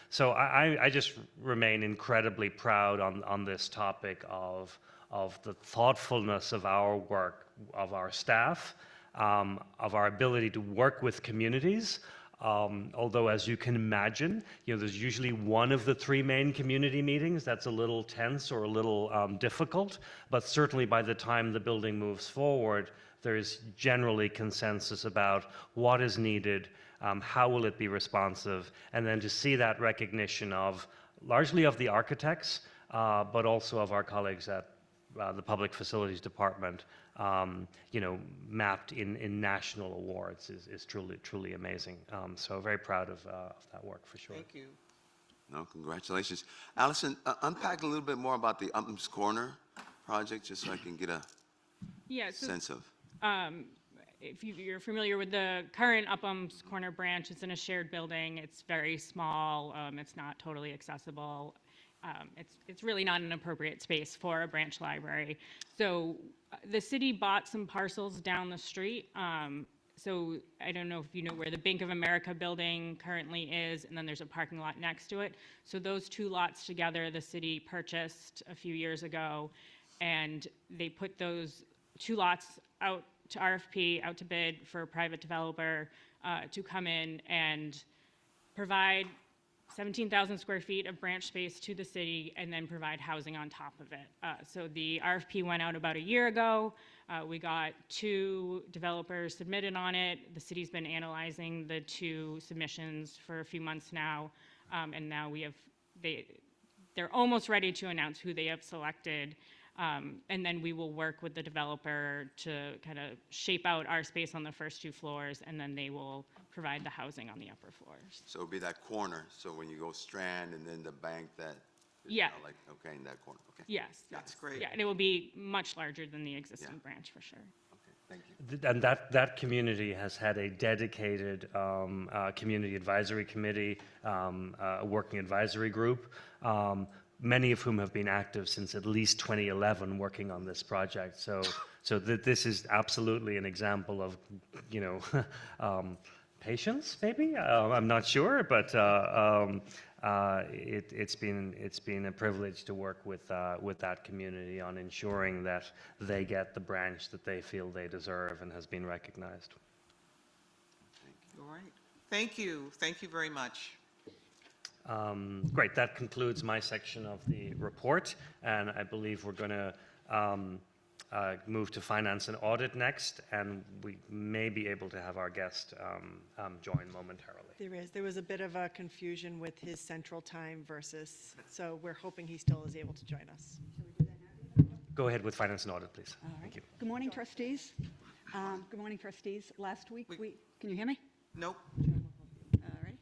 So I just remain incredibly proud on this topic of the thoughtfulness of our work, of our staff, of our ability to work with communities. Although, as you can imagine, there's usually one of the three main community meetings that's a little tense or a little difficult, but certainly by the time the building moves forward, there's generally consensus about what is needed, how will it be responsive, and then to see that recognition largely of the architects, but also of our colleagues at the Public Facilities Department, mapped in national awards is truly amazing. So very proud of that work for sure. Thank you. No, congratulations. Allison, unpack a little bit more about the Upham's Corner project, just so I can get a sense of. If you're familiar with the current Upham's Corner branch, it's in a shared building. It's very small. It's not totally accessible. It's really not an appropriate space for a branch library. So the city bought some parcels down the street So I don't know if you know where the Bank of America building currently is, and then there's a parking lot next to it. So those two lots together, the city purchased a few years ago, and they put those two lots out to RFP, out to bid for a private developer to come in and provide 17,000 square feet of branch space to the city and then provide housing on top of it. So the RFP went out about a year ago. We got 2 developers submitted on it. The city's been analyzing the 2 submissions for a few months now. And now they're almost ready to announce who they have selected. And then we will work with the developer to kind of shape out our space on the first 2 floors, and then they will provide the housing on the upper floors. So it'll be that corner, so when you go Strand and then the bank that. Yeah. Like, okay, in that corner, okay. Yes. That's great. Yeah, and it will be much larger than the existing branch for sure. Okay, thank you. And that community has had a dedicated community advisory committee, working advisory group, many of whom have been active since at least 2011 working on this project. So this is absolutely an example of, patience, maybe? I'm not sure, but it's been a privilege to work with that community on ensuring that they get the branch that they feel they deserve and has been recognized. All right. Thank you. Thank you very much. Great, that concludes my section of the report, and I believe we're going to move to finance and audit next, and we may be able to have our guest join momentarily. There was a bit of a confusion with his central time versus, so we're hoping he still is able to join us. Go ahead with finance and audit, please. All right. Thank you. Good morning, trustees. Good morning, trustees. Last week, can you hear me? Nope, All right.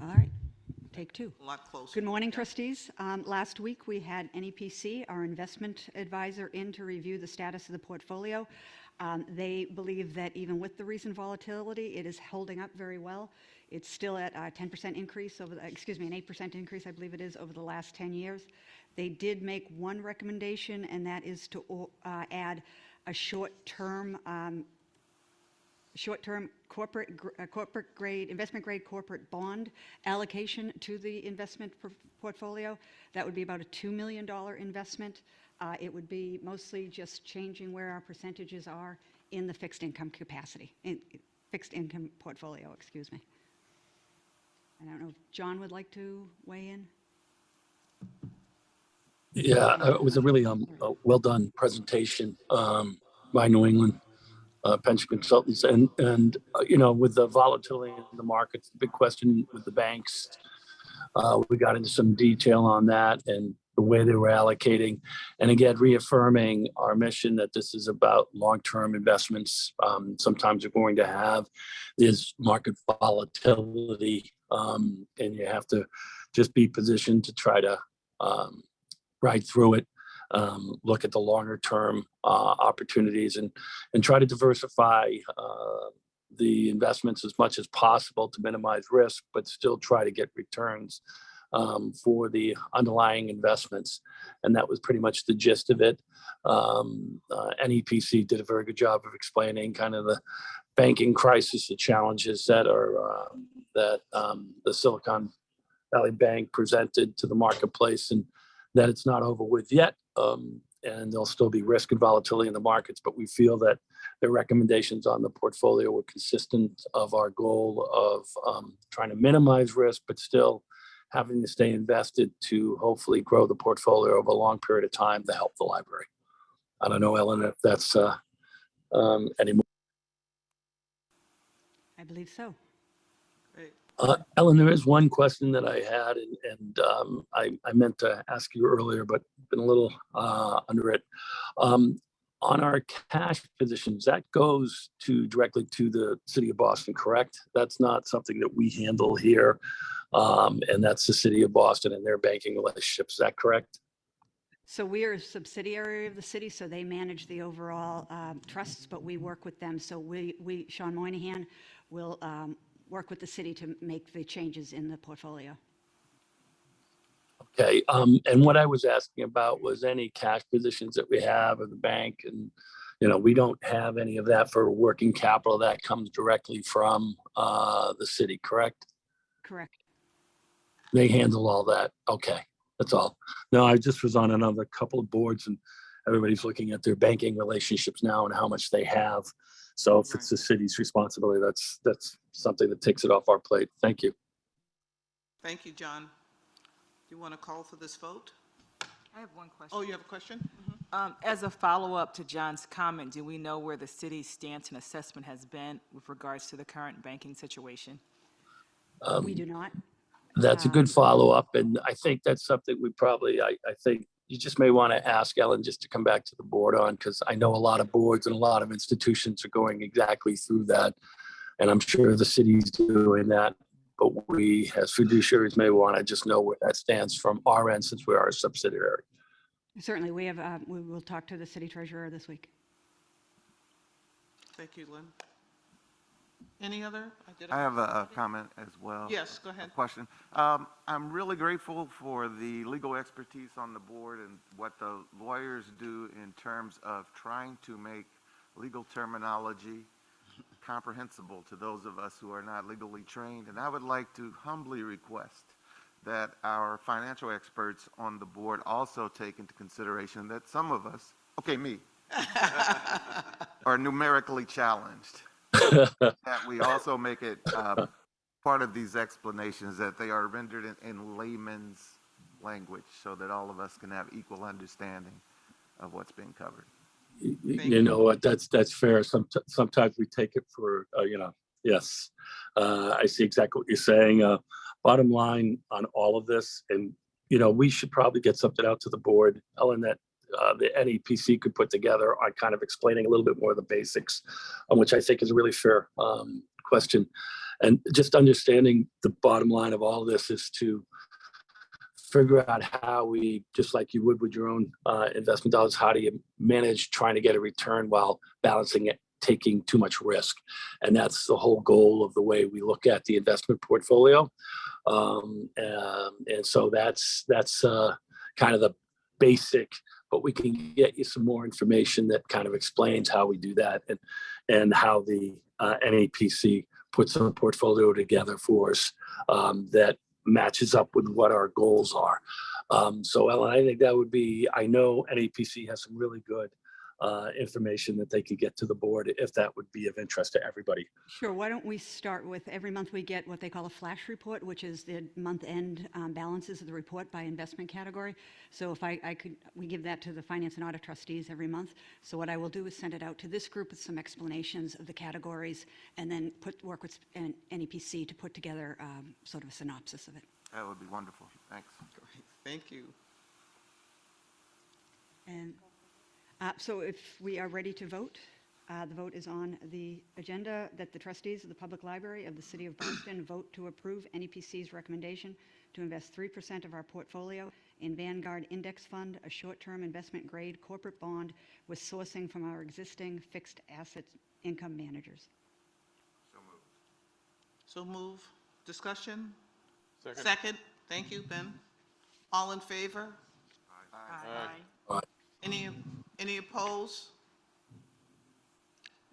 All right. Take 2. a lot closer. Good morning, trustees. Last week, we had NEPC, our investment advisor, in to review the status of the portfolio. They believe that even with the recent volatility, it is holding up very well. It's still at a 10% increase over, an 8% increase, I believe it is, over the last 10 years. They did make one recommendation, and that is to add a short-term corporate grade, investment grade corporate bond allocation to the investment portfolio. That would be about a $2 million investment. It would be mostly just changing where our percentages are in the fixed income capacity, fixed income portfolio, excuse me. I don't know if John would like to weigh in. Yeah, it was a really well done presentation by New England pension consultants, and with the volatility in the markets, the big question with the banks, we got into some detail on that and the way they were allocating, and again reaffirming our mission that this is about long-term investments. Sometimes you're going to have this market volatility, and you have to just be positioned to try to ride through it. Look at the longer term opportunities and try to diversify the investments as much as possible to minimize risk, but still try to get returns for the underlying investments. And that was pretty much the gist of it. NEPC did a very good job of explaining kind of the banking crisis, the challenges that are the Silicon Valley Bank presented to the marketplace, and that it's not over with yet. And there'll still be risk and volatility in the markets, but we feel that the recommendations on the portfolio were consistent of our goal of trying to minimize risk, but still having to stay invested to hopefully grow the portfolio over a long period of time to help the library. I don't know, Ellen, if that's any more. I believe so. Ellen, there is one question that I had, and I meant to ask you earlier, but been a little under it. On our cash positions, that goes directly to the city of Boston, correct? That's not something that we handle here, and that's the city of Boston and their banking relationships. Is that correct? So we are a subsidiary of the city, so they manage the overall trusts, but we work with them. So we Sean Moynihan, will work with the city to make the changes in the portfolio. Okay, and what I was asking about was any cash positions that we have in the bank, and, we don't have any of that for working capital. That comes directly from, the city, correct? Correct. They handle all that. Okay, that's all. No, I just was on another couple of boards and everybody's looking at their banking relationships now and how much they have. So if it's the city's responsibility, that's something that takes it off our plate. Thank you. Thank you, John. Do you want to call for this vote? I have one question. Oh, you have a question? As a follow-up to John's comment, do we know where the city's stance and assessment has been with regards to the current banking situation? We do not. That's a good follow-up, and I think that's something we probably, I think you just may want to ask Ellen just to come back to the board on, because I know a lot of boards and a lot of institutions are going exactly through that, and I'm sure the city's doing that, but we, as fiduciaries, may want to just know where that stands from our end, since we are a subsidiary. Certainly, we will talk to the city treasurer this week. Thank you, Lynn. Any other? I have a comment as well. Yes, go ahead. A question. I'm really grateful for the legal expertise on the board and what the lawyers do in terms of trying to make legal terminology comprehensible to those of us who are not legally trained. And I would like to humbly request that our financial experts on the board also take into consideration that some of us, okay, me, are numerically challenged. That we also make it part of these explanations that they are rendered in layman's language so that all of us can have equal understanding of what's being covered. You know what, that's fair. Sometimes we take it for, yes. I see exactly what you're saying. Bottom line on all of this, and, we should probably get something out to the board, Ellen, that the NEPC could put together on kind of explaining a little bit more of the basics, which I think is a really fair question. And just understanding the bottom line of all this is to figure out how we, just like you would with your own investment dollars, how do you manage trying to get a return while balancing it, taking too much risk? And that's the whole goal of the way we look at the investment portfolio. And so that's kind of the basic, but we can get you some more information that kind of explains how we do that, and how the NAPC puts a portfolio together for us that matches up with what our goals are. So Ellen, I think that would be, I know NAPC has some really good information that they could get to the board if that would be of interest to everybody. Sure. Why don't we start with, every month we get what they call a flash report, which is the month-end balances of the report by investment category. So if we give that to the Finance and Audit Trustees every month. So what I will do is send it out to this group with some explanations of the categories, and then work with NEPC to put together sort of a synopsis of it. That would be wonderful. Thanks. Great. Thank you. And so if we are ready to vote, the vote is on the agenda that the trustees of the Public Library of the City of Boston vote to approve NEPC's recommendation to invest 3% of our portfolio in Vanguard Index Fund, a short-term investment grade corporate bond with sourcing from our existing fixed asset income managers. So move. Discussion? Second. Thank you, Ben. All in favor? Aye. Any opposed?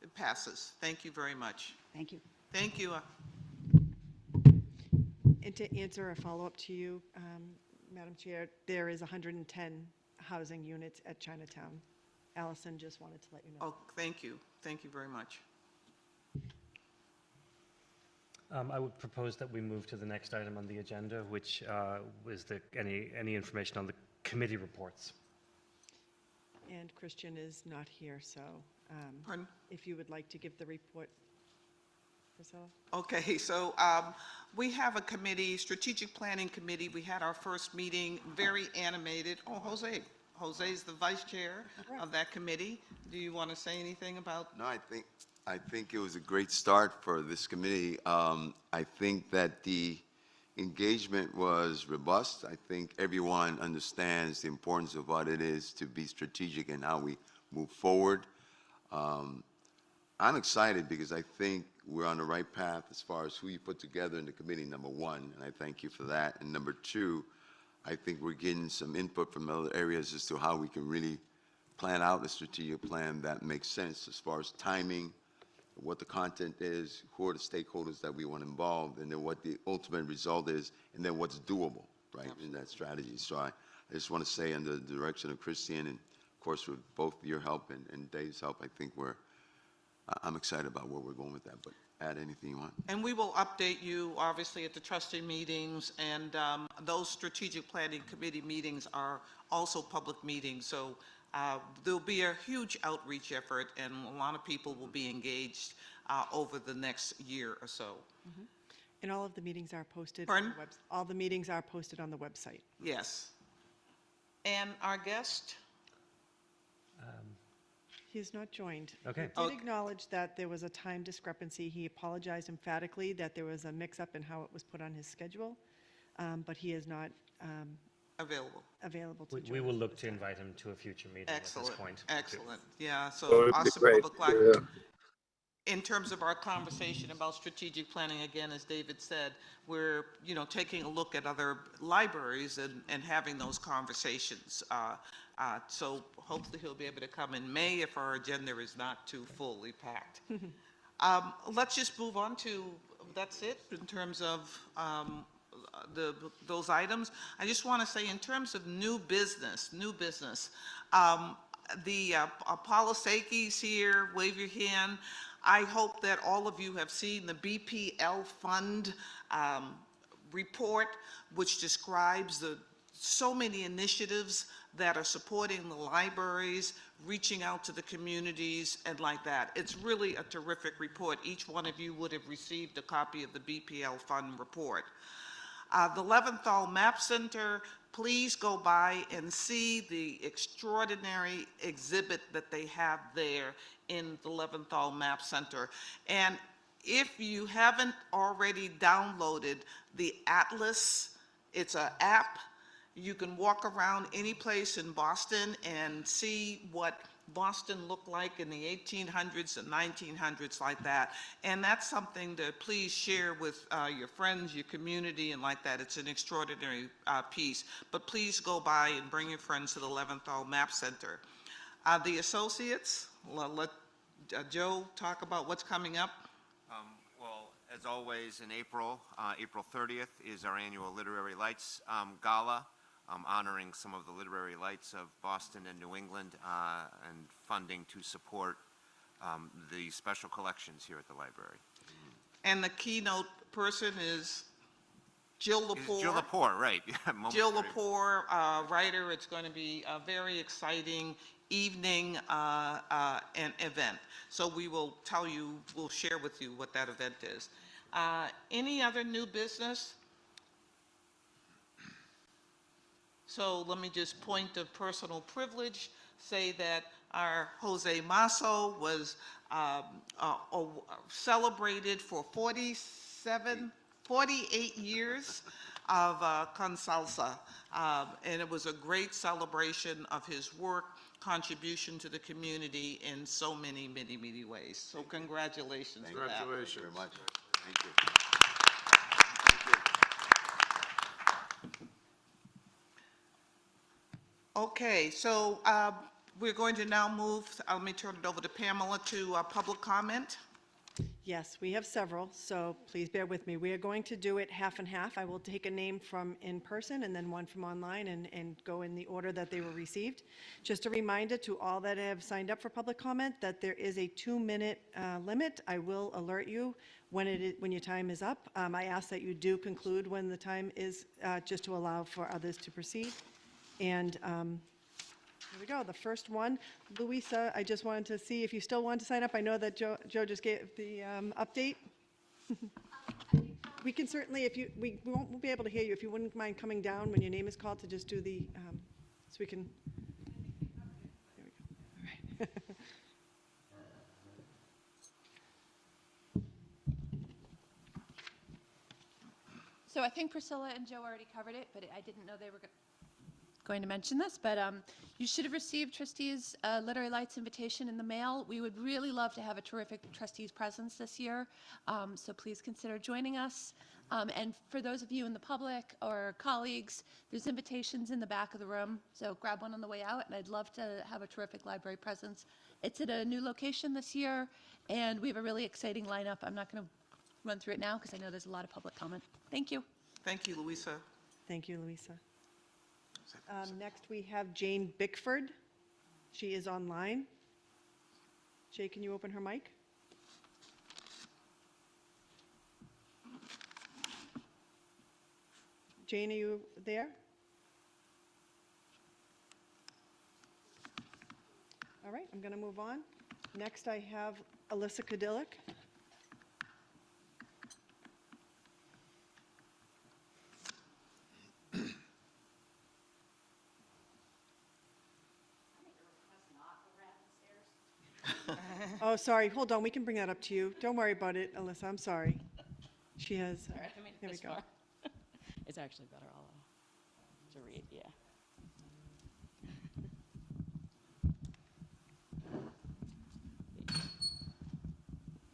It passes. Thank you very much. Thank you. Thank you. And to answer a follow-up to you, Madam Chair, there is 110 housing units at Chinatown. Allison just wanted to let you know. Oh, thank you. Thank you very much. I would propose that we move to the next item on the agenda, which is any information on the committee reports. And Christian is not here, so Pardon? if you would like to give the report, Priscilla? Okay, so we have a committee, Strategic Planning Committee. We had our first meeting, very animated. Oh, Jose. Jose's the vice chair of that committee. Do you want to say anything about? No, I think it was a great start for this committee. I think that the engagement was robust. I think everyone understands the importance of what it is to be strategic and how we move forward. I'm excited because I think we're on the right path as far as who you put together in the committee, number one, and I thank you for that. And number two, I think we're getting some input from other areas as to how we can really plan out a strategic plan that makes sense as far as timing, what the content is, who are the stakeholders that we want involved, and then what the ultimate result is, and then what's doable, right, in that strategy. So I just want to say, under the direction of Christian, and of course with both your help and Dave's help, I think I'm excited about where we're going with that. But add anything you want. And we will update you, obviously, at the trustee meetings, and those strategic planning committee meetings are also public meetings, so there'll be a huge outreach effort, and a lot of people will be engaged over the next year or so. And all of the meetings are posted. Pardon? All the meetings are posted on the website. Yes. And our guest? He has not joined. Okay. He did acknowledge that there was a time discrepancy. He apologized emphatically that there was a mix-up in how it was put on his schedule, but he is not available to join. We will us look at to this invite him to a future meeting at this Excellent, point. excellent. Yeah, so That would be Austin great. Public Library. Yeah. In terms of our conversation about strategic planning, again, as David said, we're, taking a look at other libraries and having those conversations. So hopefully he'll be able to come in May if our agenda is not too fully packed. Let's just move on to, that's it in terms of those items. I just want to say, in terms of new business, the Polisakis here, wave your hand. I hope that all of you have seen the BPL Fund report, which describes so many initiatives that are supporting the libraries, reaching out to the communities, and like that. It's really a terrific report. Each one of you would have received a copy of the BPL Fund report. The Leventhal Map Center, please go by and see the extraordinary exhibit that they have there in the Leventhal Map Center. And if you haven't already downloaded the Atlas, it's an app. You can walk around any place in Boston and see what Boston looked like in the 1800s and 1900s, like that. And that's something to please share with your friends, your community, and like that. It's an extraordinary piece. But please go by and bring your friends to the Leventhal Map Center. The associates, let Joe talk about what's coming up. Well, as always, in April 30th is our annual Literary Lights Gala, honoring some of the literary lights of Boston and New England, and funding to support the special collections here at the library. And the keynote person is Jill Lepore. Jill Lepore, right. Jill Lepore, writer. It's going to be a very exciting evening and event. So we will we'll share with you what that event is. Any other new business? So let me just point of personal privilege, say that our Jose Masso was celebrated for 48 years of Consalsa. And it was a great celebration of his work, contribution to the community in so many, many, many ways. So congratulations. Congratulations. Thank you very much. Thank you. Okay, so we're going to now move, let me turn it over to Pamela to public comment. Yes, we have several, so please bear with me. We are going to do it half and half. I will take a name from in person and then one from online and go in the order that they were received. Just a reminder to all that have signed up for public comment that there is a 2-minute limit. I will alert you when your time is up. I ask that you do conclude when the time is, just to allow for others to proceed. And here we go, the first one. Louisa, I just wanted to see if you still want to sign up. I know that Joe just gave the update. We can certainly, we won't be able to hear you. If you wouldn't mind coming down when your name is called to just do the, so we can. There we go. All right. So I think Priscilla and Joe already covered it, but I didn't know they were going to mention this, but you should have received Trustees' Literary Lights invitation in the mail. We would really love to have a terrific Trustees presence this year, so please consider joining us. And for those of you in the public or colleagues, there's invitations in the back of the room, so grab one on the way out, and I'd love to have a terrific library presence. It's at a new location this year, and we have a really exciting lineup. I'm not going to run through it now because I know there's a lot of public comment. Thank you. Thank you, Louisa. Thank you, Louisa. Next, we have Jane Bickford. She is online. Jay, can you open her mic? Jane, are you there? All right, I'm going to move on. Next, I have Alyssa Kadillik. Oh, sorry, hold on, we can bring that up to you. Don't worry about it, Alyssa, I'm sorry. She has, here we go. It's actually better all to read, yeah.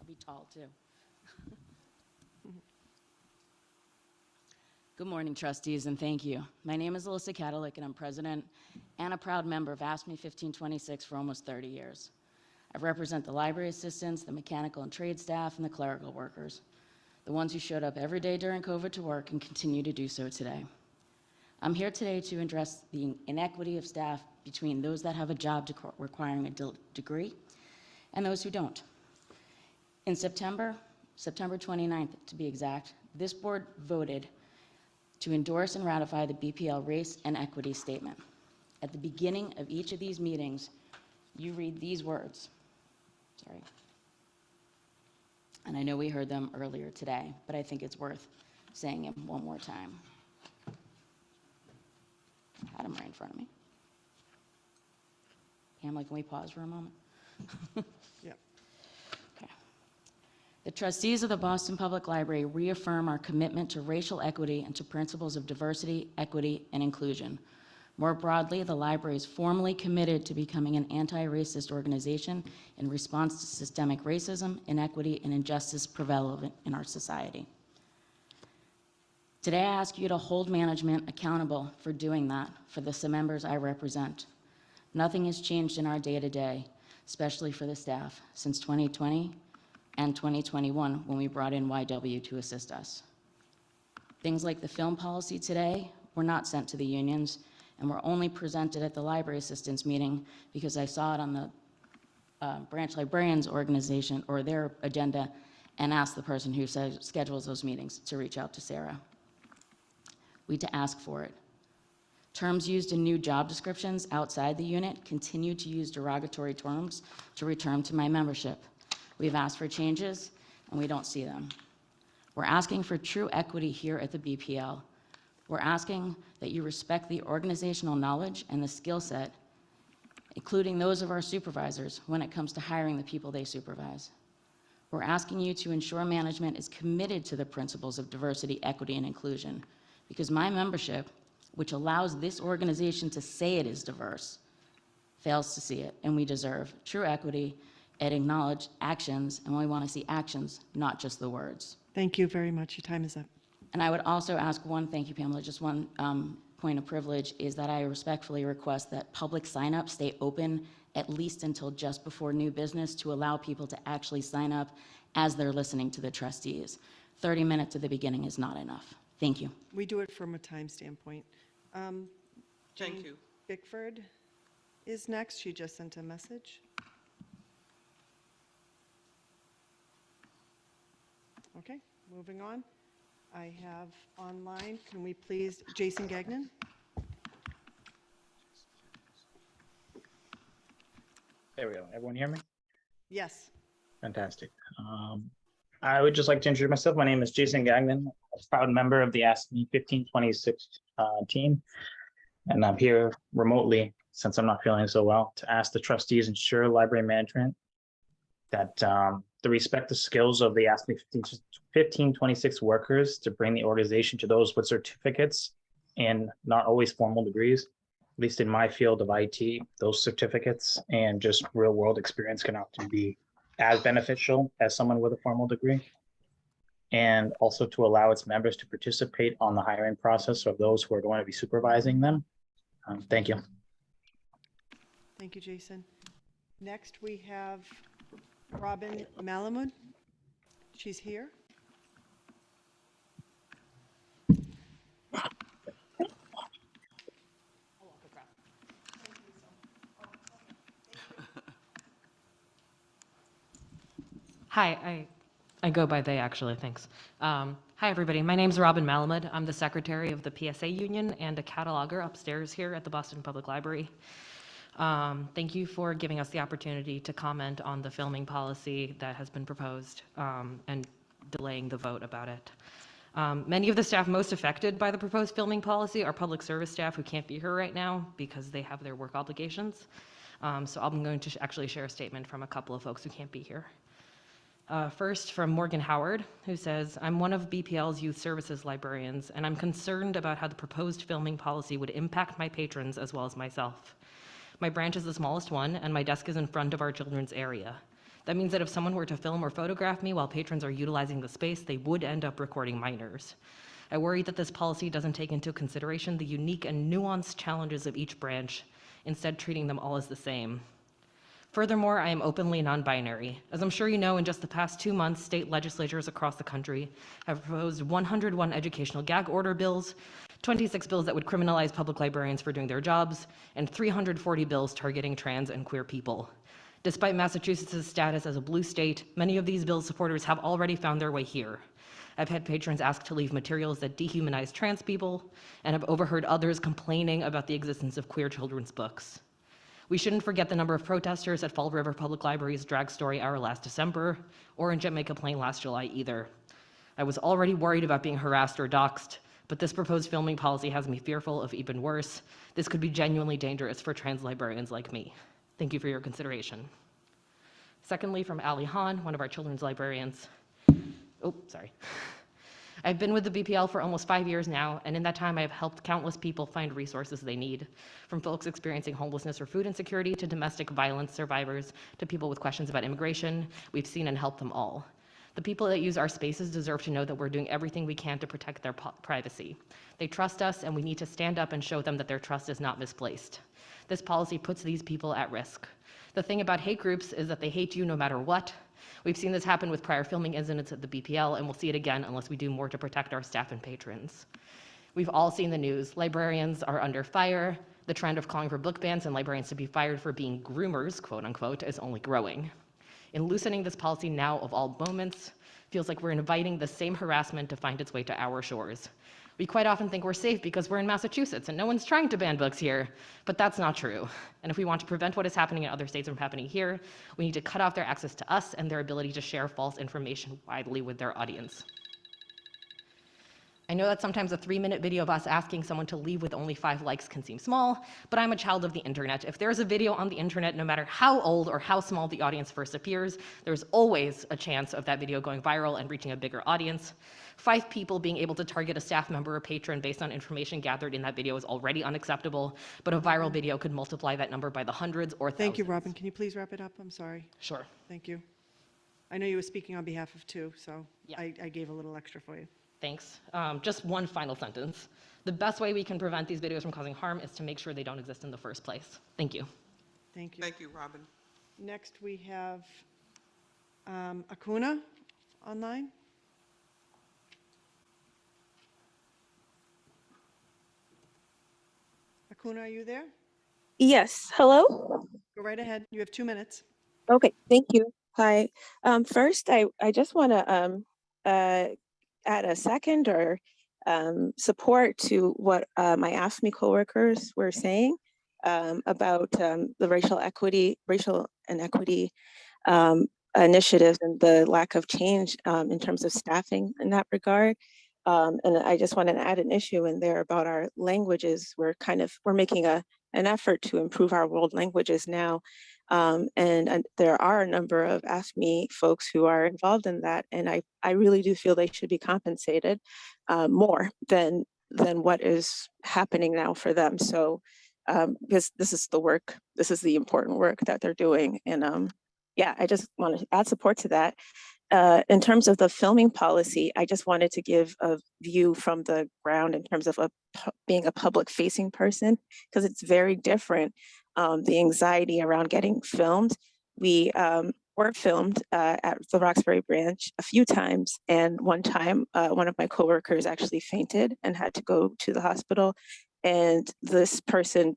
I'll be tall, too. Good morning, trustees, and thank you. My name is Alyssa Kadillik, and I'm president and a proud member of ASME 1526 for almost 30 years. I represent the library assistants, the mechanical and trade staff, and the clerical workers, the ones who showed up every day during COVID to work and continue to do so today. I'm here today to address the inequity of staff between those that have a job requiring a degree and those who don't. In September 29th to be exact, this board voted to endorse and ratify the BPL Race and Equity Statement. At the beginning of each of these meetings, you read these words. Sorry. And I know we heard them earlier today, but I think it's worth saying them one more time. I had them right in front of me. Pamela, can we pause for a moment? Yep. Okay. The trustees of the Boston Public Library reaffirm our commitment to racial equity and to principles of diversity, equity, and inclusion. More broadly, the library is formally committed to becoming an anti-racist organization in response to systemic racism, inequity, and injustice prevalent in our society. Today, I ask you to hold management accountable for doing that for the members I represent. Nothing has changed in our day-to-day, especially for the staff, since 2020 and 2021 when we brought in YW to assist us. Things like the film policy today were not sent to the unions and were only presented at the library assistants meeting because I saw it on the branch librarians organization or their agenda and asked the person who schedules those meetings to reach out to Sarah. We had to ask for it. Terms used in new job descriptions outside the unit continue to use derogatory terms to return to my membership. We've asked for changes and we don't see them. We're asking for true equity here at the BPL. We're asking that you respect the organizational knowledge and the skill set, including those of our supervisors, when it comes to hiring the people they supervise. We're asking you to ensure management is committed to the principles of diversity, equity, and inclusion, because my membership, which allows this organization to say it is diverse, fails to see it, and we deserve true equity and acknowledge actions, and we want to see actions, not just the words. Thank you very much. Your time is up. And I would also ask one, thank you, Pamela, just one point of privilege is that I respectfully request that public sign-up stay open at least until just before new business to allow people to actually sign up as they're listening to the trustees. 30 minutes at the beginning is not enough. Thank you. We do it from a time standpoint. Thank Jane you. Bickford is next. She just sent a message. Okay, moving on. I have online, can we please, Jason Gagnon? There we go. Everyone hear me? Yes. Fantastic. I would just like to introduce myself. My name is Jason Gagnon, a proud member of the ASME 1526 team. And I'm here remotely, since I'm not feeling so well, to ask the trustees and ensure library management that to respect the skills of the ASME 1526 workers to bring the organization to those with certificates and not always formal degrees. At least in my field of IT, those certificates and just real world experience can often be as beneficial as someone with a formal degree. and also to allow its members to participate on the hiring process of those who are going to be supervising them. Thank you. Thank you, Jason. Next, we have Robin Malamud. She's here. Hi, I go by they, actually, thanks. Hi, everybody. My name's Robin Malamud. I'm the secretary of the PSA Union and a cataloger upstairs here at the Boston Public Library. Thank you for giving us the opportunity to comment on the filming policy that has been proposed and delaying the vote about it. Many of the staff most affected by the proposed filming policy are public service staff who can't be here right now because they have their work obligations. So I'm going to actually share a statement from a couple of folks who can't be here. First, from Morgan Howard, who says, I'm one of BPL's youth services librarians, and I'm concerned about how the proposed filming policy would impact my patrons as well as myself. My branch is the smallest one, and my desk is in front of our children's area. That means that if someone were to film or photograph me while patrons are utilizing the space, they would end up recording minors. I worry that this policy doesn't take into consideration the unique and nuanced challenges of each branch, instead treating them all as the same. Furthermore, I am openly non-binary. As I'm sure you know, in just the past 2 months, state legislatures across the country have proposed 101 educational gag order bills, 26 bills that would criminalize public librarians for doing their jobs, and 340 bills targeting trans and queer people. Despite Massachusetts' status as a blue state, many of these bill supporters have already found their way here. I've had patrons ask to leave materials that dehumanize trans people, and have overheard others complaining about the existence of queer children's books. We shouldn't forget the number of protesters at Fall River Public Library's Drag Story Hour last December, or in Jamaica Plain last July either. I was already worried about being harassed or doxxed, but this proposed filming policy has me fearful of even worse. This could be genuinely dangerous for trans librarians like me. Thank you for your consideration. Secondly, from Ali Hahn, one of our children's librarians. Oh, sorry. I've been with the BPL for almost 5 years now, and in that time I have helped countless people find resources they need, from folks experiencing homelessness or food insecurity to domestic violence survivors to people with questions about immigration. We've seen and helped them all. The people that use our spaces deserve to know that we're doing everything we can to protect their privacy. They trust us, and we need to stand up and show them that their trust is not misplaced. This policy puts these people at risk. The thing about hate groups is that they hate you no matter what. We've seen this happen with prior filming incidents at the BPL, and we'll see it again unless we do more to protect our staff and patrons. We've all seen the news. Librarians are under fire. The trend of calling for book bans and librarians to be fired for being groomers, quote unquote, is only growing. In loosening this policy now of all moments, feels like we're inviting the same harassment to find its way to our shores. We quite often think we're safe because we're in Massachusetts and no one's trying to ban books here, but that's not true. And if we want to prevent what is happening in other states from happening here, we need to cut off their access to us and their ability to share false information widely with their audience. I know that sometimes a 3-minute video of us asking someone to leave with only 5 likes can seem small, but I'm a child of the internet. If there's a video on the internet, no matter how old or how small the audience first appears, there's always a chance of that video going viral and reaching a bigger audience. 5 people being able to target a staff member or patron based on information gathered in that video is already unacceptable, but a viral video could multiply that number by the hundreds or thousands. Thank you, Robin. Can you please wrap it up? I'm sorry. Sure. Thank you. I know you were speaking on behalf of 2, so yeah. I gave a little extra for you. Thanks. Just one final sentence. The best way we can prevent these videos from causing harm is to make sure they don't exist in the first place. Thank you. Thank you. Thank you, Robin. Next, we have Acuna online. Acuna, are you there? Yes. Hello? Go right ahead. You have 2 minutes. Okay. Thank you. Hi. First, I just want to add a second or support to what my AFSCME coworkers were saying about the racial inequity initiatives and the lack of change in terms of staffing in that regard. And I just want to add an issue in there about our languages. We're making an effort to improve our world languages now. And there are a number of AFSCME folks who are involved in that. And I really do feel they should be compensated more than what is happening now for them. So because this is the important work that they're doing. And yeah, I just want to add support to that. In terms of the filming policy, I just wanted to give a view from the ground in terms of being a public facing person, because it's very different. The anxiety around getting filmed. We were filmed at the Roxbury branch a few times, and one time one of my coworkers actually fainted and had to go to the hospital, and this person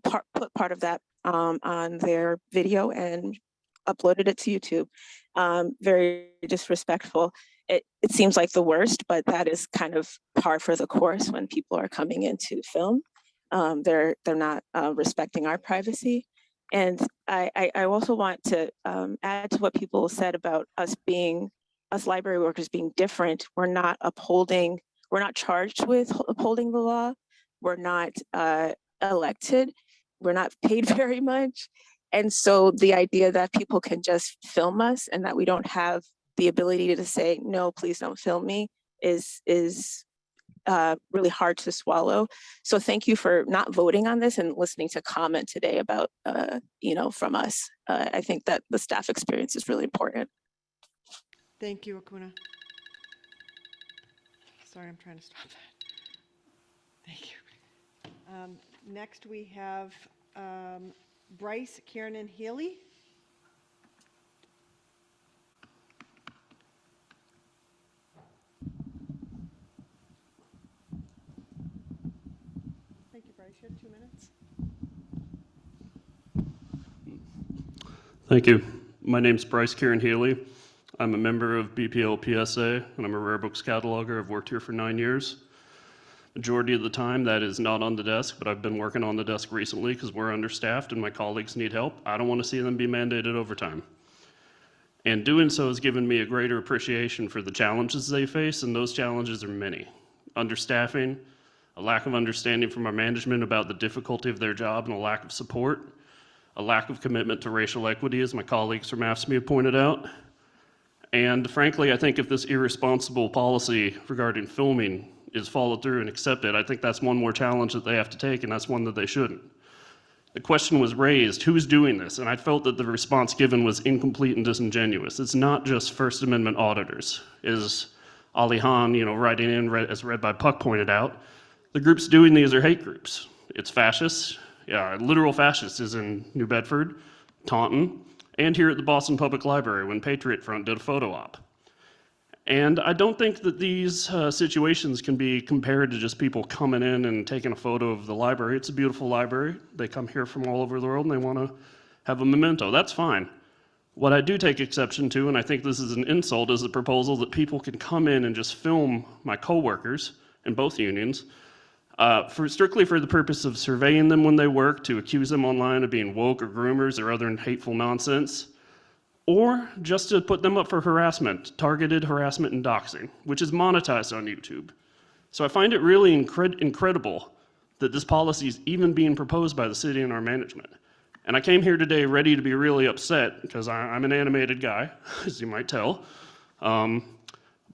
put part of that on their video and uploaded it to YouTube. Very disrespectful. It seems like the worst, but that is kind of par for the course when people are coming in to film. They're not respecting our privacy. And I also want to add to what people said about us library workers being different. We're not charged with upholding the law. We're not elected. We're not paid very much. And so the idea that people can just film us and that we don't have the ability to say, no, please don't film me is really hard to swallow. So thank you for not voting on this and listening to comment today about, from us. I think that the staff experience is really important. Thank you, Akuna. Sorry, I'm trying to stop that. Thank you. Next, we have Bryce Kiernan Healy. Thank you, Bryce. You have 2 minutes. Thank you. My name's Bryce Kieran Healy. I'm a member of BPL PSA, and I'm a rare books cataloger. I've worked here for 9 years. Majority of the time, that is not on the desk, but I've been working on the desk recently because we're understaffed and my colleagues need help. I don't want to see them be mandated overtime. And doing so has given me a greater appreciation for the challenges they face, and those challenges are many. Understaffing, a lack of understanding from our management about the difficulty of their job, and a lack of support, a lack of commitment to racial equity, as my colleagues from AFSCME have pointed out. And frankly, I think if this irresponsible policy regarding filming is followed through and accepted, I think that's one more challenge that they have to take, and that's one that they shouldn't. The question was raised, who's doing this? And I felt that the response given was incomplete and disingenuous. It's not just First Amendment auditors. As Ali Han, writing in, as read by Puck pointed out, the groups doing these are hate groups. It's fascists, literal fascists is in New Bedford, Taunton, and here at the Boston Public Library when Patriot Front did a photo op. And I don't think that these situations can be compared to just people coming in and taking a photo of the library. It's a beautiful library. They come here from all over the world and they want to have a memento. That's fine. What I do take exception to, and I think this is an insult, is the proposal that people can come in and just film my coworkers in both unions strictly for the purpose of surveying them when they work, to accuse them online of being woke or groomers or other hateful nonsense, or just to put them up for harassment, targeted harassment and doxing, which is monetized on YouTube. So I find it really incredible that this policy is even being proposed by the city and our management. And I came here today ready to be really upset because I'm an animated guy, as you might tell.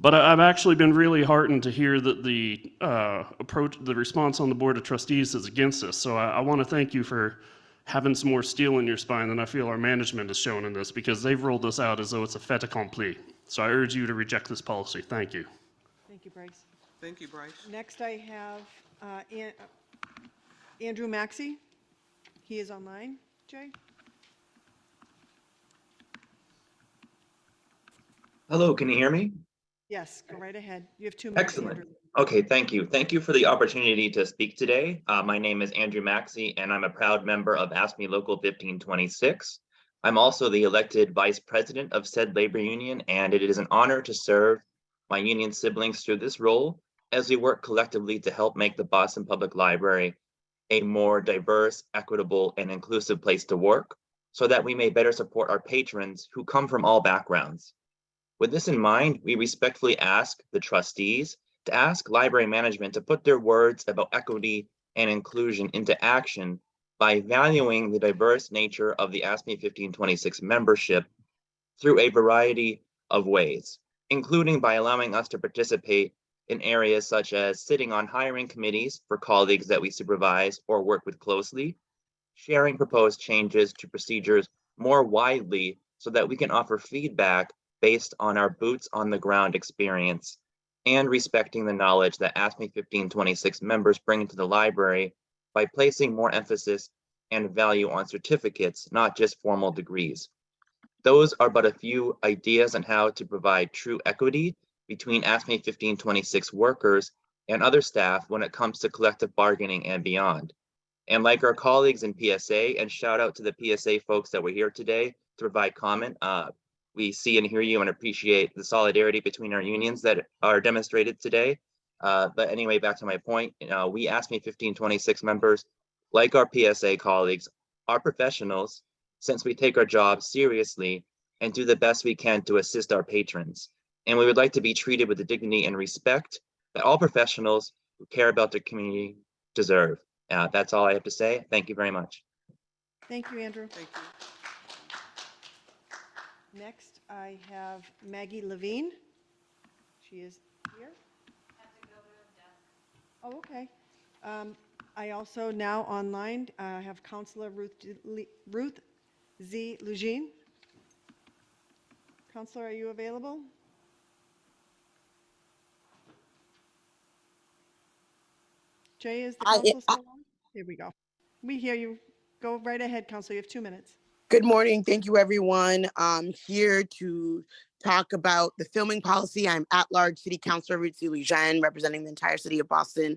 But I've actually been really heartened to hear that the response on the Board of Trustees is against this. So I want to thank you for having some more steel in your spine than I feel our management has shown in this, because they've rolled this out as though it's a fait accompli. So I urge you to reject this policy. Thank you. Thank you, Bryce. Thank you, Bryce. Next, I have Andrew Maxey. He is online. Jay? Hello, can you hear me? Yes, go right ahead. You have 2 minutes. Excellent. Andrew. Okay, thank you. Thank you for the opportunity to speak today. My name is Andrew Maxey, and I'm a proud member of AFSCME Local 1526. I'm also the elected vice president of said labor union, and it is an honor to serve my union siblings through this role as we work collectively to help make the Boston Public Library a more diverse, equitable, and inclusive place to work, so that we may better support our patrons who come from all backgrounds. With this in mind, we respectfully ask the trustees to ask library management to put their words about equity and inclusion into action by valuing the diverse nature of the AFSCME 1526 membership through a variety of ways, including by allowing us to participate in areas such as sitting on hiring committees for colleagues that we supervise or work with closely, sharing proposed changes to procedures more widely so that we can offer feedback based on our boots on the ground experience and respecting the knowledge that ASME 1526 members bring to the library by placing more emphasis and value on certificates, not just formal degrees. Those are but a few ideas on how to provide true equity between ASME 1526 workers and other staff when it comes to collective bargaining and beyond. And like our colleagues in PSA, and shout out to the PSA folks that were here today to provide comment. We see and hear you and appreciate the solidarity between our unions that are demonstrated today. But anyway, back to my point, we ASME 1526 members, like our PSA colleagues, are professionals since we take our job seriously and do the best we can to assist our patrons. And we would like to be treated with the dignity and respect that all professionals who care about their community deserve. That's all I have to say. Thank you very much. Thank you, Andrew. Thank you. Next, I have Maggie Levine. She is here. Oh, okay. I also now online have Councillor Ruth Z. Lugine. Councillor, are you available? Jay, is the council still on? Here we go. We hear you. Go right ahead, Councillor. You have 2 minutes. Good morning. Thank you, everyone. I'm here to talk about the filming policy. I'm at-large City Councilor Ruth C. Lugine, representing the entire city of Boston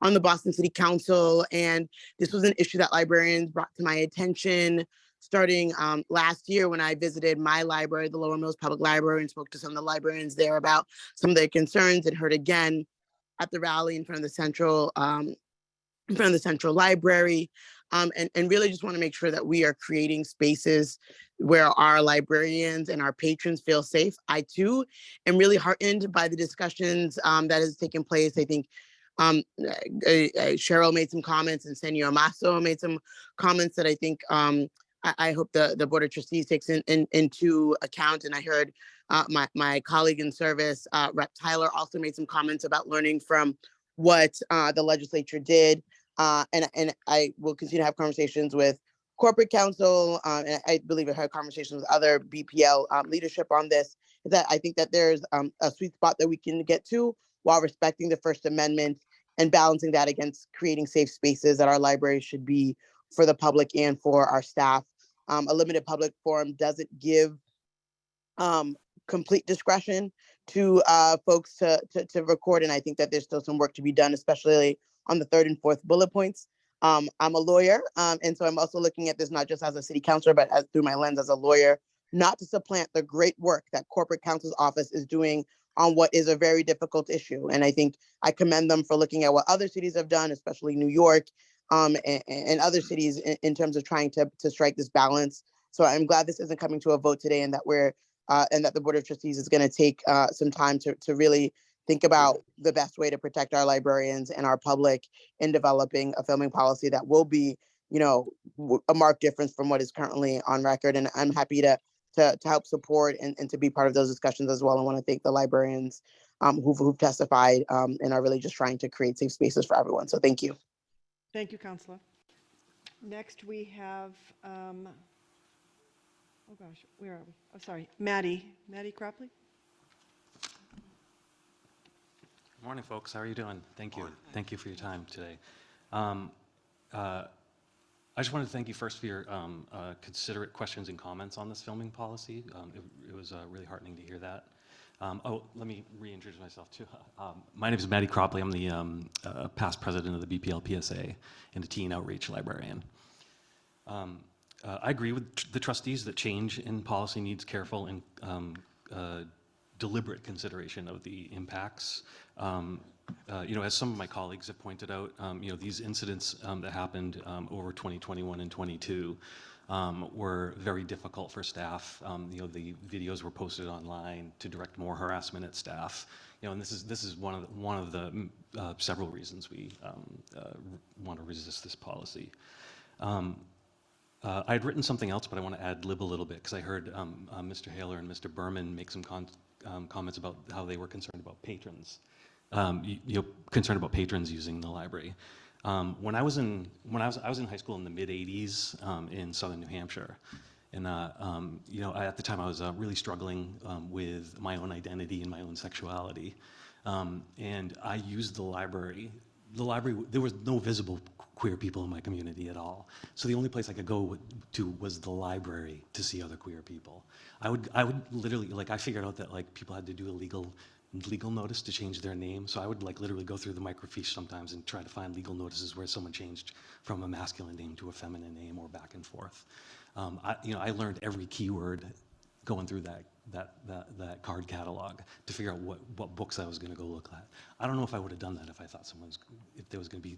on the Boston City Council. And this was an issue that librarians brought to my attention starting last year when I visited my library, the Lower Mills Public Library, and spoke to some of the librarians there about some of their concerns, and heard again at the rally in front of the Central Library. And really just want to make sure that we are creating spaces where our librarians and our patrons feel safe. I too am really heartened by the discussions that has taken place. I think Cheryl made some comments and Senor Masso made some comments that I think I hope the Board of Trustees takes into account. And I heard my colleague in service, Rep. Tyler, also made some comments about learning from what the legislature did. And I will continue to have conversations with corporate counsel, and I believe I had conversations with other BPL leadership on this, that I think that there's a sweet spot that we can get to while respecting the First Amendment and balancing that against creating safe spaces that our libraries should be for the public and for our staff. A limited public forum doesn't give complete discretion to folks to record, and I think that there's still some work to be done, especially on the 3rd and 4th bullet points. I'm a lawyer, and so I'm also looking at this not just as a city councilor, but as through my lens as a lawyer, not to supplant the great work that corporate counsel's office is doing on what is a very difficult issue. And I think I commend them for looking at what other cities have done, especially New York, and other cities in terms of trying to strike this balance. So I'm glad this isn't coming to a vote today, and that and that the Board of Trustees is going to take some time to really think about the best way to protect our librarians and our public in developing a filming policy that will be, a marked difference from what is currently on record. And I'm happy to help support and to be part of those discussions as well. I want to thank the librarians who've testified and are really just trying to create safe spaces for everyone. So thank you. Thank you, Councillor. Next, we have, oh gosh, where are we? Oh, sorry, Maddie Cropley. Morning, folks. How are you doing? Thank you. Thank you for your time today. I just wanted to thank you first for your considerate questions and comments on this filming policy. It was really heartening to hear that. Let me reintroduce myself too. My name is Maddie Cropley. I'm the past president of the BPL PSA and a teen outreach librarian. I agree with the trustees that change in policy needs careful and deliberate consideration of the impacts. As some of my colleagues have pointed out, these incidents that happened over 2021 and 22 were very difficult for staff. The videos were posted online to direct more harassment at staff. And this is one of the several reasons we want to resist this policy. I had written something else, but I want to ad lib a little bit because I heard Mr. Haler and Mr. Berman make some comments about how they were concerned about patrons. Concerned about patrons using the library. When I was in high school in the mid '80s in southern New Hampshire, And, at the time I was really struggling with my own identity and my own sexuality. And I used the library. There was no visible queer people in my community at all. So the only place I could go to was the library to see other queer people. I would literally, I figured out that people had to do a legal notice to change their name. So I would literally go through the microfiche sometimes and try to find legal notices where someone changed from a masculine name to a feminine name or back and forth. I learned every keyword going through that card catalog to figure out what books I was going to go look at. I don't know if I would have done that if I thought if there was going to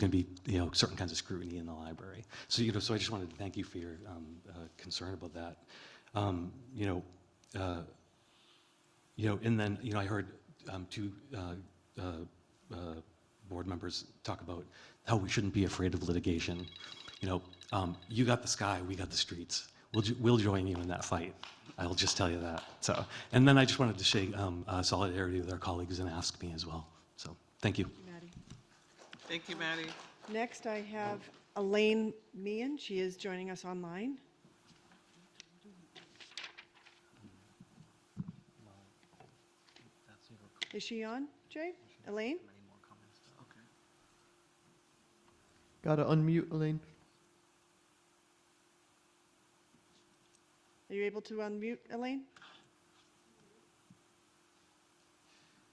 be certain kinds of scrutiny in the library. So so I just wanted to thank you for your concern about that. And then I heard two board members talk about how we shouldn't be afraid of litigation. You got the sky, we got the streets. We'll join you in that fight. I'll just tell you that. So, and then I just wanted to show solidarity with our colleagues and ask me as well. So, thank you. Maddie. Thank you, Maddie. Next, I have Elaine Meehan. She is joining us online. Is she on, Jay? Elaine? Gotta unmute, Elaine. Are you able to unmute, Elaine?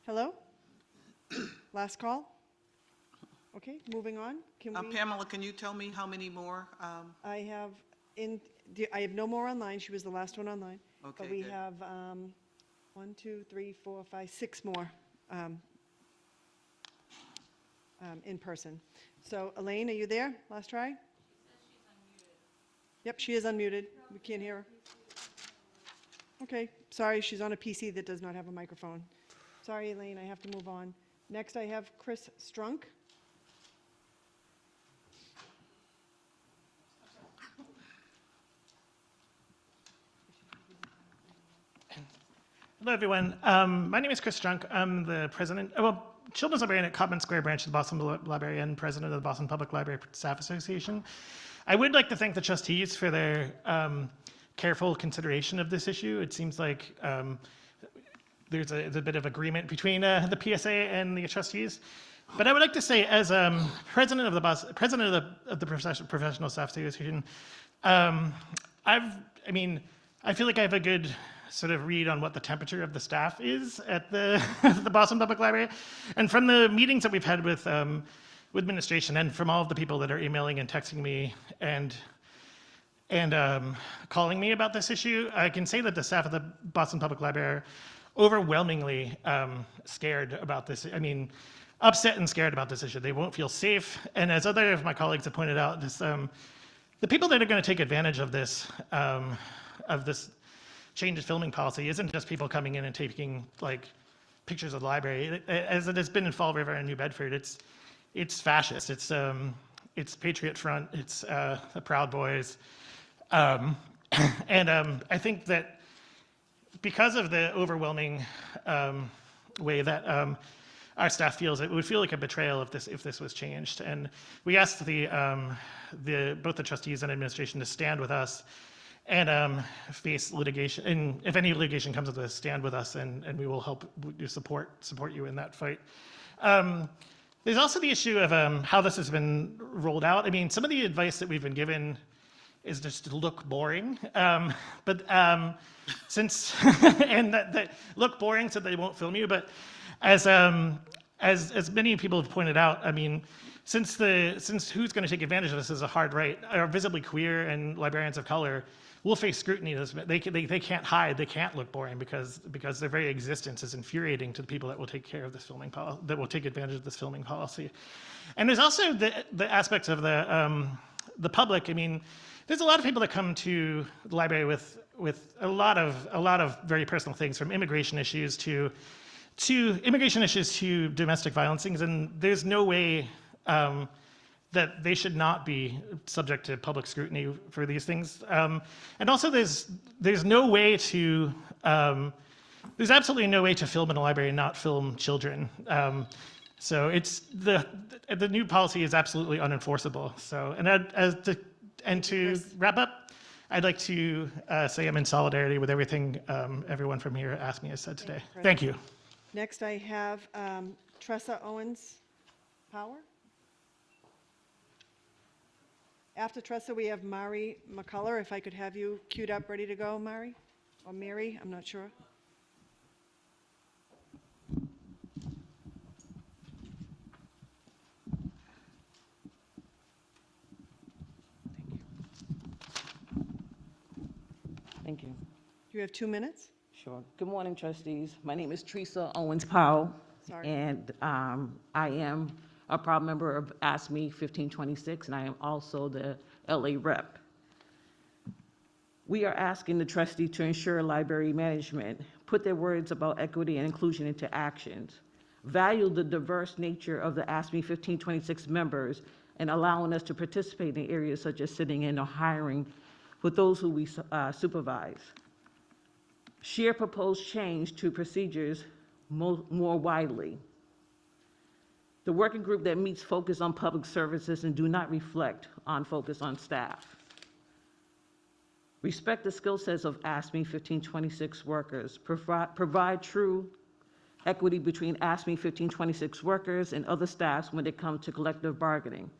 Hello? Last call? Okay, moving on. Can we? Pamela, can you tell me how many more? I have I have no more online. She was the last one online. Okay, But we good. have 1, 2, 3, 4, 5, 6 more in person. So Elaine, are you there? Last try? Yep, she is unmuted. We can't hear her. Okay, sorry, she's on a PC that does not have a microphone. Sorry, Elaine, I have to move on. Next, I have Chris Strunk. Hello, everyone. My name is Chris Strunk. I'm the president, children's librarian at Cobman Square branch of the Boston Library and president of the Boston Public Library Staff Association. I would like to thank the trustees for their careful consideration of this issue. It seems like there's a bit of agreement between the PSA and the trustees. But I would like to say, as president of the Professional Staff Association, I feel like I have a good sort of read on what the temperature of the staff is at the the Boston Public Library, and from the meetings that we've had with administration and from all of the people that are emailing and texting me and calling me about this issue, I can say that the staff of the Boston Public Library are overwhelmingly scared about this. Upset and scared about this issue. They won't feel safe. And as other of my colleagues have pointed out, the people that are going to take advantage of this change of filming policy isn't just people coming in and taking pictures of the library. As it has been in Fall River and New Bedford, it's fascist. It's Patriot Front. It's the Proud Boys. And I think that because of the overwhelming way that our staff feels, it would feel like a betrayal if this was changed. And we asked both the trustees and administration to stand with us and face litigation. And if any litigation comes of this, stand with us, and we will help support you in that fight. There's also the issue of how this has been rolled out. Some of the advice that we've been given is just to look boring, since and that look boring so they won't film you. But as many people have pointed out, since who's going to take advantage of this is a hard right, are visibly queer and librarians of color will face scrutiny. They can't hide. They can't look boring because their very existence is infuriating to the people that will take care of this filming policy, that will take advantage of this filming policy. And there's also the aspects of the public. There's a lot of people that come to the library with a lot of very personal things, from immigration issues to domestic violence things, and there's no way that they should not be subject to public scrutiny for these things. And also, there's no way to there's absolutely no way to film in a library and not film children. So it's the new policy is absolutely unenforceable. So and to wrap up, I'd like to say I'm in solidarity with everything everyone from here asked me has said today. Thank you. Next, I have Tressa Owens Power. After Tressa, we have Mari McCullough. If I could have you queued up, ready to go, Mari? Or Mary, I'm not sure. Thank you. You have 2 minutes. Sure. Good morning, trustees. My name is Teresa Owens Powell. Sorry. And I am a proud member of ASME 1526, and I am also the LA rep. We are asking the trustee to ensure library management put their words about equity and inclusion into actions, value the diverse nature of the ASME 1526 members, and allowing us to participate in areas such as sitting in or hiring with those who we supervise. Share proposed change to procedures more widely. The working group that meets focus on public services and do not reflect on focus on staff. Respect the skill sets of ASME 1526 workers. Provide true equity between ASME 1526 workers and other staffs when it comes to collective bargaining.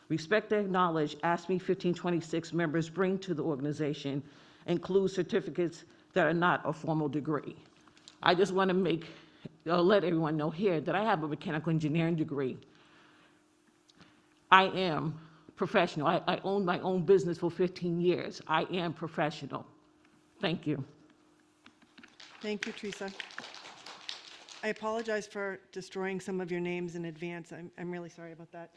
Respect and acknowledge ASME 1526 members bring to the organization, include certificates that are not a formal degree. I just want to let everyone know here that I have a mechanical engineering degree. I am professional. I owned my own business for 15 years. I am professional. Thank you. Thank you, Teresa. I apologize for destroying some of your names in advance. I'm really sorry about that.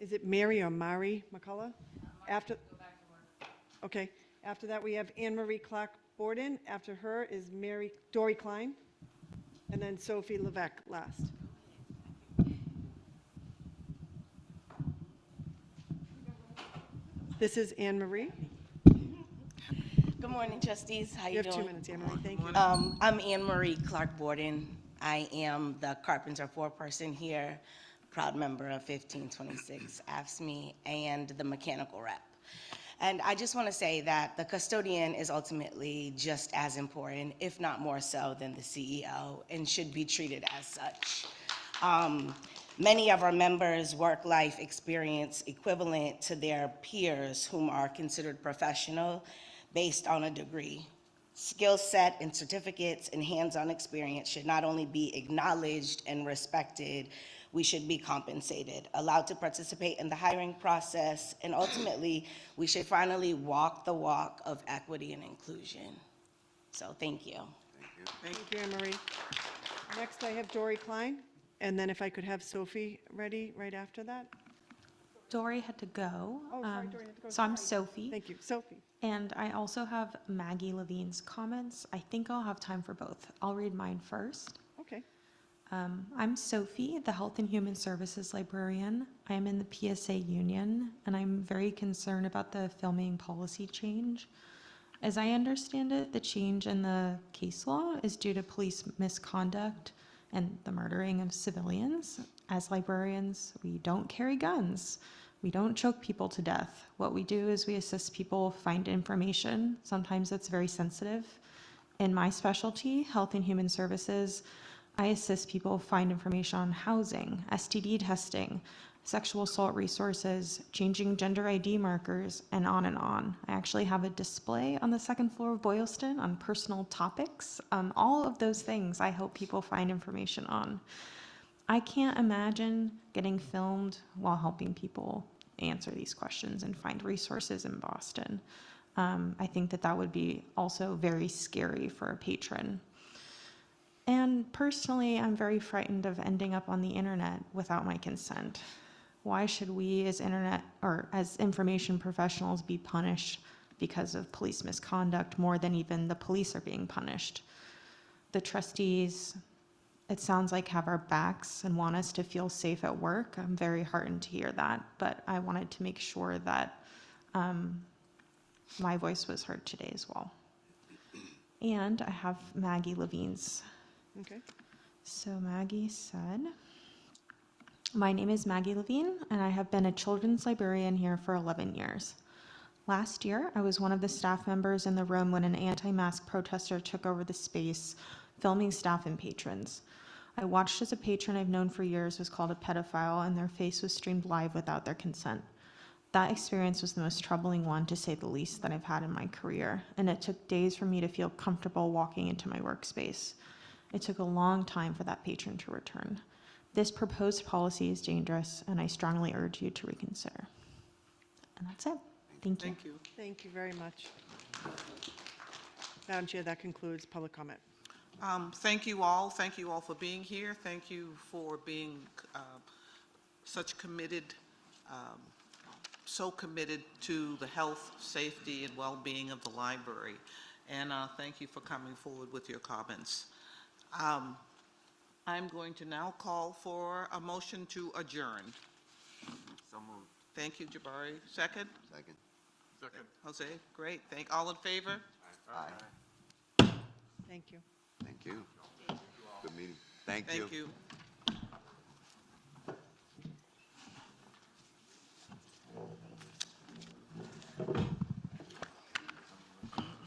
Is it Mary or Mari McCullough? After. Okay. After that, we have Anne Marie Clark Borden. After her is Dory Klein, and then Sophie Levesque last. This is Anne Marie. Good morning, trustees. How you doing? You have 2 minutes, Anne Marie. Thank you. I'm Anne Marie Clark Borden. I am the carpenter foreperson here, proud member of 1526 AFSCME, and the mechanical rep. And I just want to say that the custodian is ultimately just as important, if not more so, than the CEO, and should be treated as such. Many of our members' work-life experience equivalent to their peers whom are considered professional based on a degree. Skill set and certificates and hands-on experience should not only be acknowledged and respected, we should be compensated, allowed to participate in the hiring process, and ultimately, we should finally walk the walk of equity and inclusion. So thank you. Thank you, Anne Marie. Next, I have Dory Klein, and then if I could have Sophie ready right after that. Dory had to go. Oh, sorry, Dory had to go. So I'm Sorry. Sophie. Thank you, Sophie. And I also have Maggie Levine's comments. I think I'll have time for both. I'll read mine first. Okay. I'm Sophie, the Health and Human Services Librarian. I am in the PSA union, and I'm very concerned about the filming policy change. As I understand it, the change in the case law is due to police misconduct and the murdering of civilians. As librarians, we don't carry guns. We don't choke people to death. What we do is we assist people find information. Sometimes it's very sensitive. In my specialty, Health and Human Services, I assist people find information on housing, STD testing, sexual assault resources, changing gender ID markers, and on and on. I actually have a display on the second floor of Boylston on personal topics. All of those things I help people find information on. I can't imagine getting filmed while helping people answer these questions and find resources in Boston. I think that would be also very scary for a patron. And personally, I'm very frightened of ending up on the internet without my consent. Why should we as information professionals be punished because of police misconduct more than even the police are being punished? The trustees, it sounds like, have our backs and want us to feel safe at work. I'm very heartened to hear that, but I wanted to make sure that my voice was heard today as well. And I have Maggie Levine's. Okay. So Maggie said, my name is Maggie Levine, and I have been a children's librarian here for 11 years. Last year, I was one of the staff members in the room when an anti-mask protester took over the space, filming staff and patrons. I watched as a patron I've known for years was called a pedophile and their face was streamed live without their consent. That experience was the most troubling one, to say the least, that I've had in my career, and it took days for me to feel comfortable walking into my workspace. It took a long time for that patron to return. This proposed policy is dangerous, and I strongly urge you to reconsider. And that's it. Thank you. Thank you. Thank you very much. Madam Chair, that concludes public comment. Thank you all. Thank you all for being here. Thank you for being such committed, so committed to the health, safety, and well-being of the library. And thank you for coming forward with your comments. I'm going to now call for a motion to adjourn. So moved. Thank you, Jabari. Second? Second. Second. Jose, great. All in favor? Thank you. Thank you. Good meeting. Thank you. Thank you.